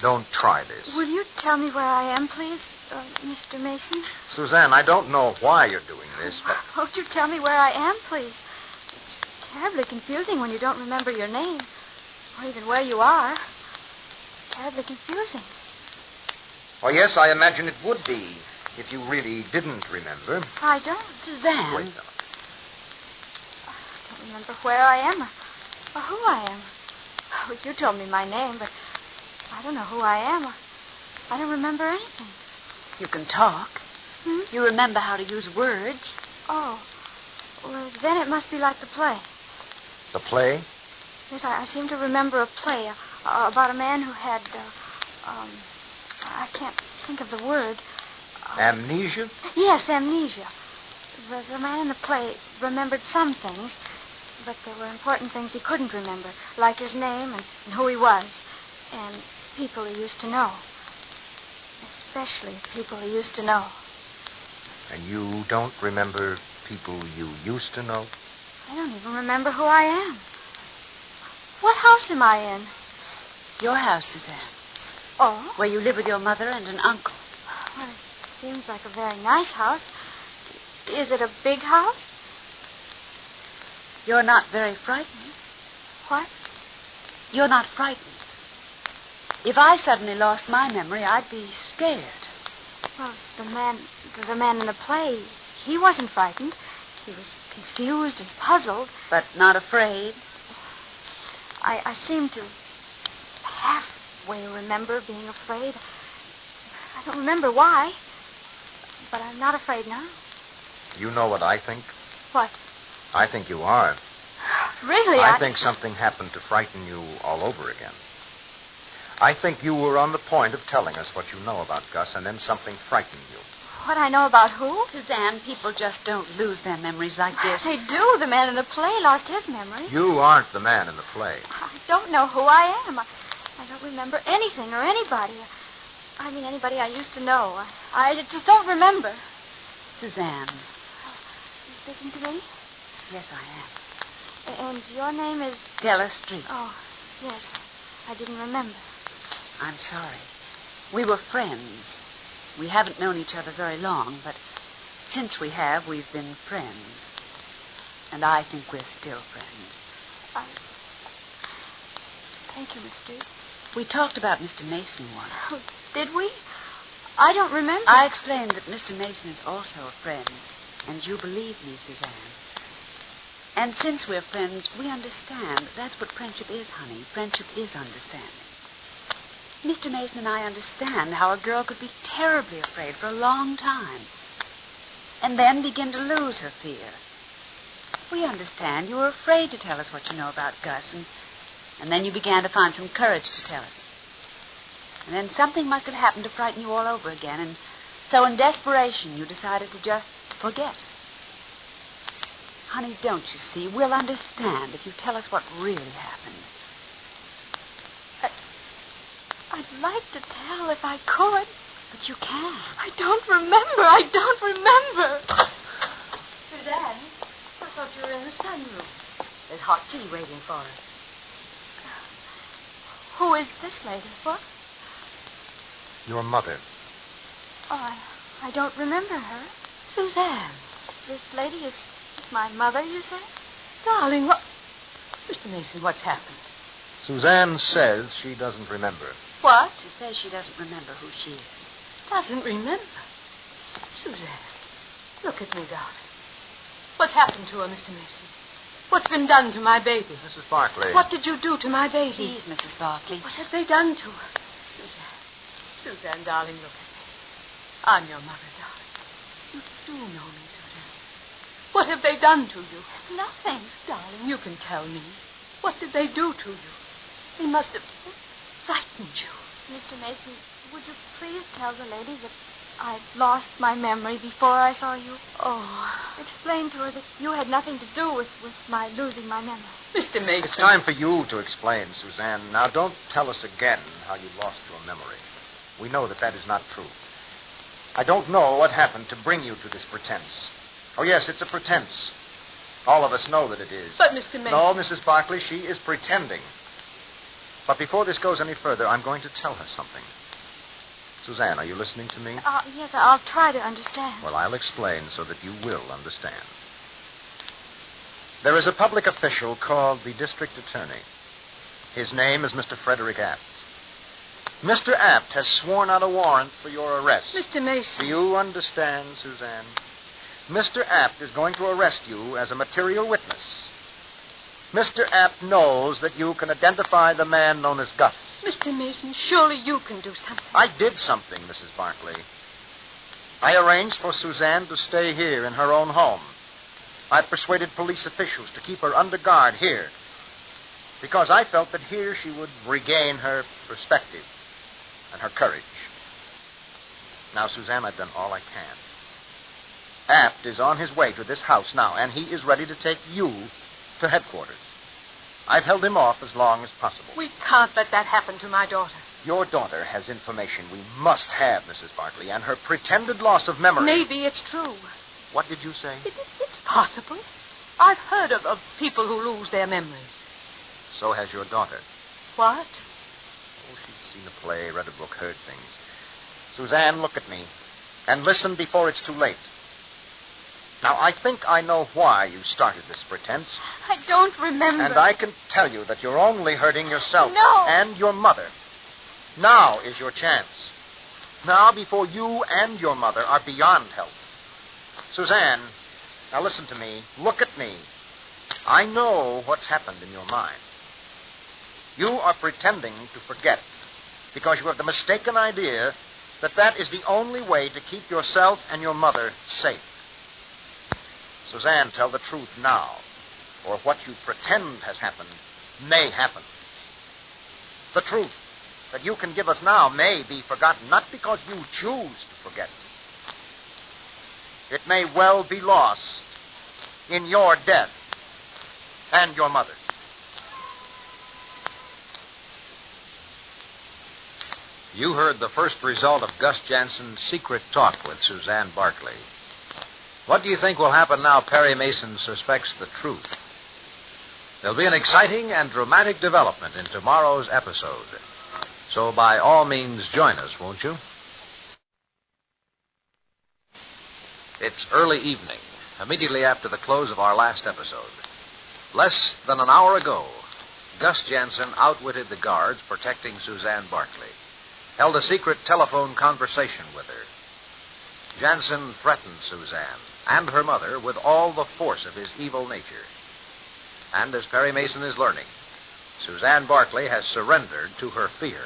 Don't try this. Will you tell me where I am, please, Mr. Mason? Suzanne, I don't know why you're doing this, but... Won't you tell me where I am, please? It's terribly confusing when you don't remember your name, or even where you are. It's terribly confusing. Oh, yes, I imagine it would be if you really didn't remember. I don't. Suzanne. Wait, Della. I don't remember where I am or who I am. Oh, you told me my name, but I don't know who I am. I don't remember anything. You can talk. Hmm? You remember how to use words. Oh. Well, then it must be like the play. The play? Yes, I seem to remember a play about a man who had, I can't think of the word. Amnesia? Yes, amnesia. The man in the play remembered some things, but there were important things he couldn't remember, like his name and who he was, and people he used to know. Especially people he used to know. And you don't remember people you used to know? I don't even remember who I am. What house am I in? Your house, Suzanne. Oh? Where you live with your mother and an uncle. Well, it seems like a very nice house. Is it a big house? You're not very frightened. What? You're not frightened. If I suddenly lost my memory, I'd be scared. Well, the man in the play, he wasn't frightened. He was confused and puzzled. But not afraid. I seem to halfway remember being afraid. I don't remember why, but I'm not afraid now. You know what I think? What? I think you are. Really? I think something happened to frighten you all over again. I think you were on the point of telling us what you know about Gus, and then something frightened you. What I know about who? Suzanne, people just don't lose their memories like this. They do. The man in the play lost his memory. You aren't the man in the play. I don't know who I am. I don't remember anything or anybody. I mean, anybody I used to know. I just don't remember. Suzanne. You speaking to me? Yes, I am. And your name is... Della Street. Oh, yes. I didn't remember. I'm sorry. We were friends. We haven't known each other very long, but since we have, we've been friends. And I think we're still friends. Thank you, Miss Street. We talked about Mr. Mason once. Oh, did we? I don't remember. I explained that Mr. Mason is also a friend, and you believe me, Suzanne. And since we're friends, we understand. That's what friendship is, honey. Friendship is understanding. Mr. Mason and I understand how a girl could be terribly afraid for a long time, and then begin to lose her fear. We understand you were afraid to tell us what you know about Gus, and then you began to find some courage to tell us. And then something must have happened to frighten you all over again, and so in desperation you decided to just forget. Honey, don't you see? We'll understand if you tell us what really happened. I'd like to tell if I could. But you can't. I don't remember. Suzanne, I thought you were in the sunroom. There's hot tea waiting for us. Who is this lady? What? Your mother. Oh, I don't remember her. Suzanne. This lady is my mother, you say? Darling, what... Mr. Mason, what's happened? Suzanne says she doesn't remember. What? She says she doesn't remember who she is. Doesn't remember? Suzanne, look at me, darling. What's happened to her, Mr. Mason? What's been done to my baby? Mrs. Barclay. What did you do to my baby? Please, Mrs. Barkley. What have they done to her? Suzanne, darling, look at me. I'm your mother, darling. You do know me, Suzanne. What have they done to you? Nothing. Darling, you can tell me. What did they do to you? They must have frightened you. Mr. Mason, would you please tell the lady that I lost my memory before I saw you? Oh. Explain to her that you had nothing to do with my losing my memory. Mr. Mason. It's time for you to explain, Suzanne. Now, don't tell us again how you lost your memory. We know that is not true. I don't know what happened to bring you to this pretense. Oh, yes, it's a pretense. All of us know that it is. But, Mr. Mason... No, Mrs. Barclay, she is pretending. But before this goes any further, I'm going to tell her something. Suzanne, are you listening to me? Yes, I'll try to understand. Well, I'll explain so that you will understand. There is a public official called the district attorney. His name is Mr. Frederick Apt. Mr. Apt has sworn out a warrant for your arrest. Mr. Mason. Do you understand, Suzanne? Mr. Apt is going to arrest you as a material witness. Mr. Apt knows that you can identify the man known as Gus. Mr. Mason, surely you can do something. I did something, Mrs. Barclay. I arranged for Suzanne to stay here in her own home. I persuaded police officials to keep her under guard here because I felt that here she would regain her perspective and her courage. Now, Suzanne, I've done all I can. Apt is on his way to this house now, and he is ready to take you to headquarters. I've held him off as long as possible. We can't let that happen to my daughter. Your daughter has information we must have, Mrs. Barclay, and her pretended loss of memory... Maybe it's true. What did you say? It's possible. I've heard of people who lose their memories. So has your daughter. What? Oh, she's seen a play, read a book, heard things. Suzanne, look at me. And listen before it's too late. Now, I think I know why you started this pretense. I don't remember. And I can tell you that you're only hurting yourself. No. And your mother. Now is your chance. Now, before you and your mother are beyond help. Suzanne, now listen to me. Look at me. I know what's happened in your mind. You are pretending to forget because you have the mistaken idea that is the only way to keep yourself and your mother safe. Suzanne, tell the truth now, or what you pretend has happened may happen. The truth that you can give us now may be forgotten, not because you choose to forget. It may well be lost in your death and your mother's. You heard the first result of Gus Jansen's secret talk with Suzanne Barkley. What do you think will happen now Perry Mason suspects the truth? There'll be an exciting and dramatic development in tomorrow's episode. So by all means, join us, won't you? It's early evening, immediately after the close of our last episode. Less than an hour ago, Gus Jansen outwitted the guards protecting Suzanne Barkley, held a secret telephone conversation with her. Jansen threatened Suzanne and her mother with all the force of his evil nature. And as Perry Mason is learning, Suzanne Barkley has surrendered to her fear.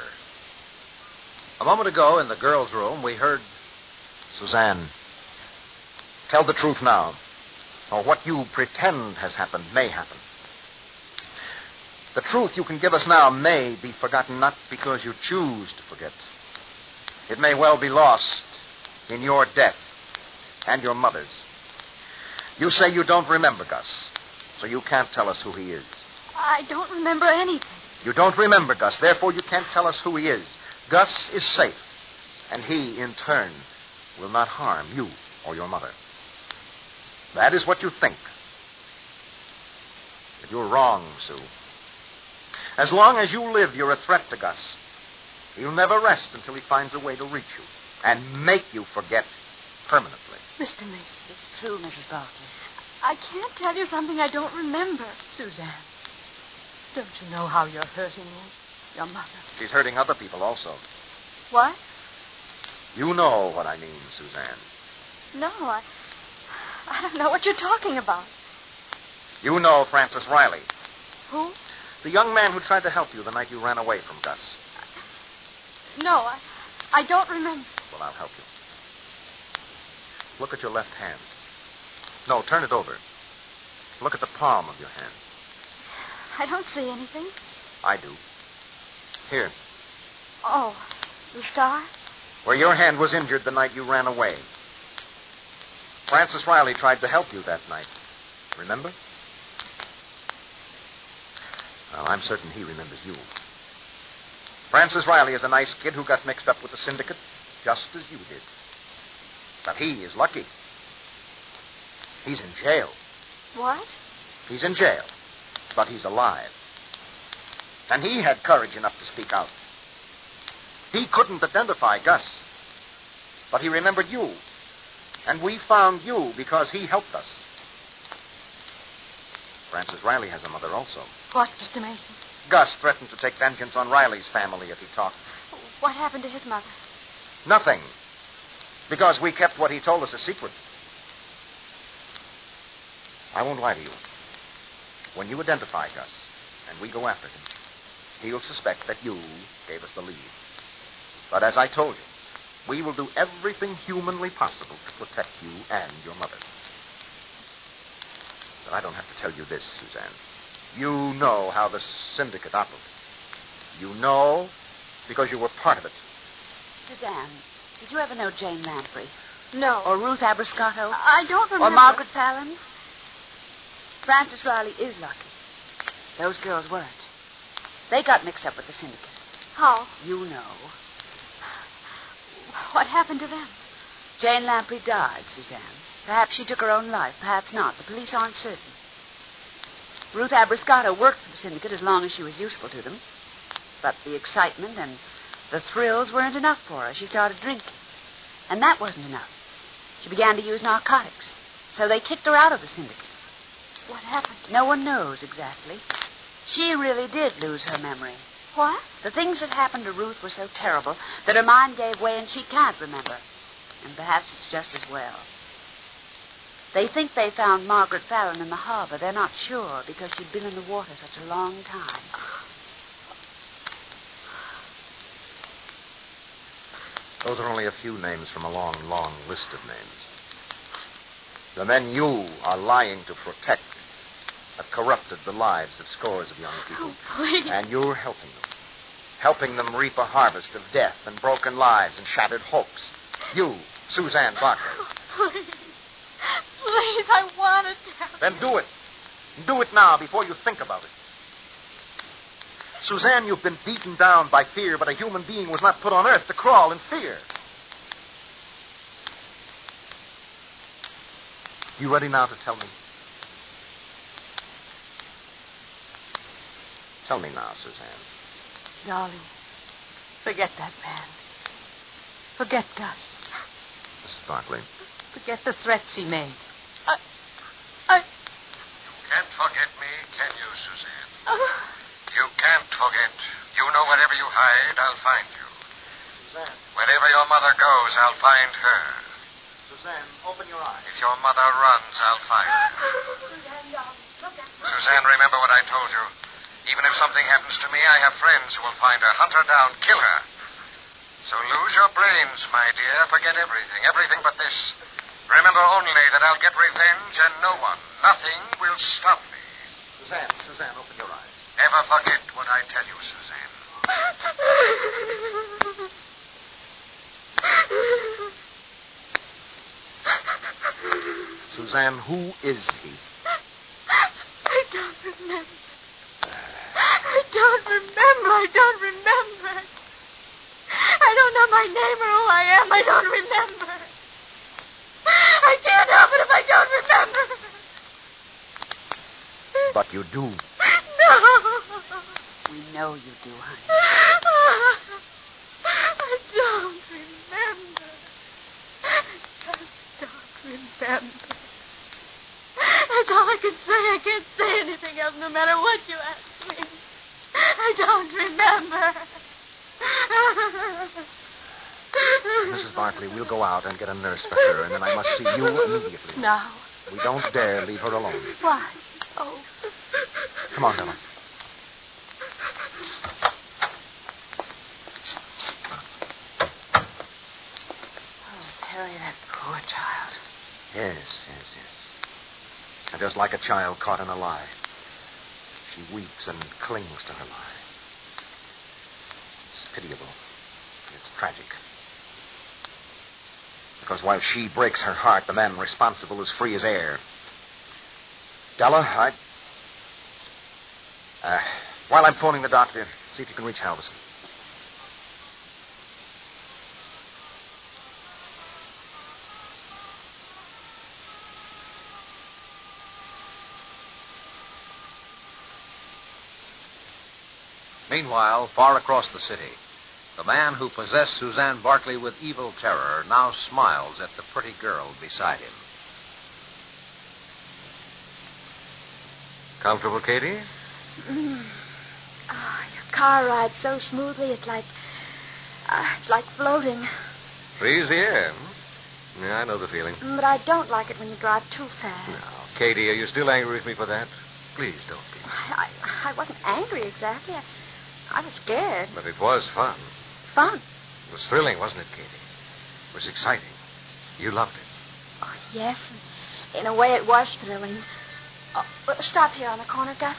A moment ago in the girls' room, we heard... Suzanne, tell the truth now, or what you pretend has happened may happen. The truth you can give us now may be forgotten, not because you choose to forget. It may well be lost in your death and your mother's. You say you don't remember Gus, so you can't tell us who he is. I don't remember anything. You don't remember Gus, therefore you can't tell us who he is. Gus is safe, and he, in turn, will not harm you or your mother. That is what you think. But you're wrong, Sue. As long as you live, you're a threat to Gus. He'll never rest until he finds a way to reach you and make you forget permanently. Mr. Mason. It's true, Mrs. Barkley. I can't tell you something I don't remember. Suzanne, don't you know how you're hurting me? Your mother. She's hurting other people also. What? You know what I mean, Suzanne. No, I don't know what you're talking about. You know Francis Riley. Who? The young man who tried to help you the night you ran away from Gus. No, I don't remember. Well, I'll help you. Look at your left hand. No, turn it over. Look at the palm of your hand. I don't see anything. I do. Here, Oh, the star? where your hand was injured the night you ran away. Francis Riley tried to help you that night. Remember? Well, I'm certain he remembers you. Francis Riley is a nice kid who got mixed up with the syndicate, just as you did. But he is lucky. He's in jail. What? He's in jail, but he's alive. And he had courage enough to speak out. He couldn't identify Gus, but he remembered you. And we found you because he helped us. Francis Riley has a mother also. What, Mr. Mason? Gus threatened to take vengeance on Riley's family if he talked. What happened to his mother? Nothing. Because we kept what he told us a secret. I won't lie to you. When you identify Gus and we go after him, he'll suspect that you gave us the lead. But as I told you, we will do everything humanly possible to protect you and your mother. But I don't have to tell you this, Suzanne. You know how the syndicate operates. You know because you were part of it. Suzanne, did you ever know Jane Lamprey? No. Or Ruth Abrascotto? I don't remember. Or Margaret Fallon? Francis Riley is lucky. Those girls weren't. They got mixed up with the syndicate. How? You know. What happened to them? Jane Lamprey died, Suzanne. Perhaps she took her own life. Perhaps not. The police aren't certain. Ruth Abrascotto worked for the syndicate as long as she was useful to them. But the excitement and the thrills weren't enough for her. She started drinking. And that wasn't enough. She began to use narcotics. So they kicked her out of the syndicate. What happened? No one knows exactly. She really did lose her memory. What? The things that happened to Ruth were so terrible that her mind gave way and she can't remember. And perhaps it's just as well. They think they found Margaret Fallon in the harbor. They're not sure because she'd been in the water such a long time. Those are only a few names from a long, long list of names. The men you are lying to protect have corrupted the lives of scores of young people. Oh, please. And you're helping them. Helping them reap a harvest of death and broken lives and shattered hopes. You, Suzanne Barker. Oh, please. Please, I want to tell. Then do it. Do it now before you think about it. Suzanne, you've been beaten down by fear, but a human being was not put on earth to crawl in fear. You ready now to tell me? Tell me now, Suzanne. Darling, forget that man. Forget Gus. Mrs. Barkley. Forget the threats he made. You can't forget me, can you, Suzanne? You can't forget. You know wherever you hide, I'll find you. Suzanne. Wherever your mother goes, I'll find her. Suzanne, open your eyes. If your mother runs, I'll find her. Suzanne, darling, look at me. Suzanne, remember what I told you. Even if something happens to me, I have friends who will find her, hunt her down, kill her. So lose your brains, my dear. Forget everything. Everything but this. Remember only that I'll get revenge, and no one, nothing will stop me. Suzanne, open your eyes. Never forget what I tell you, Suzanne. Suzanne, who is he? I don't remember. I don't remember. I don't know my name or who I am. I don't remember. I can't help it if I don't remember. But you do. No. We know you do, honey. I don't remember. I just don't remember. That's all I can say. I can't say anything else no matter what you ask me. I don't remember. Mrs. Barkley, we'll go out and get a nurse for her, and then I must see you immediately. Now? We don't dare leave her alone. Why? Oh. Come on, Della. Oh, Perry, that poor child. Yes. And just like a child caught in a lie, she weeps and clings to her lie. It's pitiable. It's tragic. Because while she breaks her heart, the man responsible is free as air. Della, while I'm phoning the doctor, see if you can reach Halverson. Meanwhile, far across the city, the man who possessed Suzanne Barkley with evil terror now smiles at the pretty girl beside him. Comfortable, Katie? Oh, your car rides so smoothly, it's like floating. Freeze the air. Hmm? Yeah, I know the feeling. But I don't like it when you drive too fast. Now, Katie, are you still angry with me for that? Please don't be. I wasn't angry exactly. I was scared. But it was fun. Fun? It was thrilling, wasn't it, Katie? It was exciting. You loved it. Oh, yes. In a way, it was thrilling. Oh, stop here on the corner, Gus.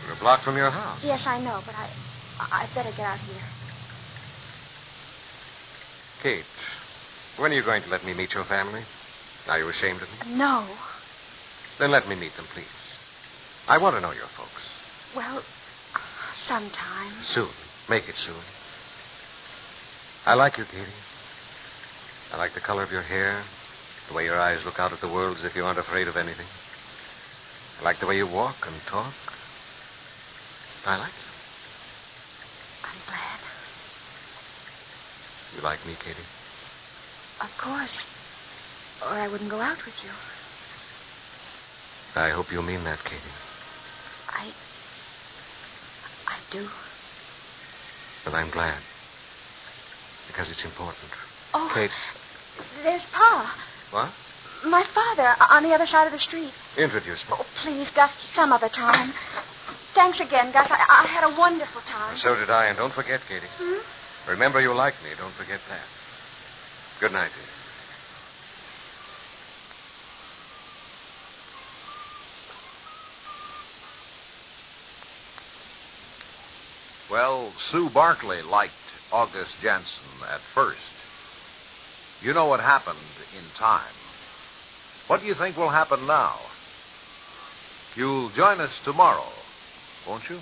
We're a block from your house. Yes, I know, but I'd better get out here. Kate, when are you going to let me meet your family? Are you ashamed of me? No. Then let me meet them, please. I want to know your folks. Well, sometime. Soon. Make it soon. I like you, Katie. I like the color of your hair, the way your eyes look out at the world as if you aren't afraid of anything. I like the way you walk and talk. I like you. I'm glad. You like me, Katie? Of course. Or I wouldn't go out with you. I hope you mean that, Katie. I do. But I'm glad. Because it's important. Oh, Kate. There's Pa. What? My father, on the other side of the street. Introduce me. Oh, please, Gus, some other time. Thanks again, Gus. I had a wonderful time. So did I, and don't forget, Katie. Remember you like me. Don't forget that. Good night, dear. Well, Sue Barkley liked August Jansen at first. You know what happened in time. What do you think will happen now? You'll join us tomorrow, won't you?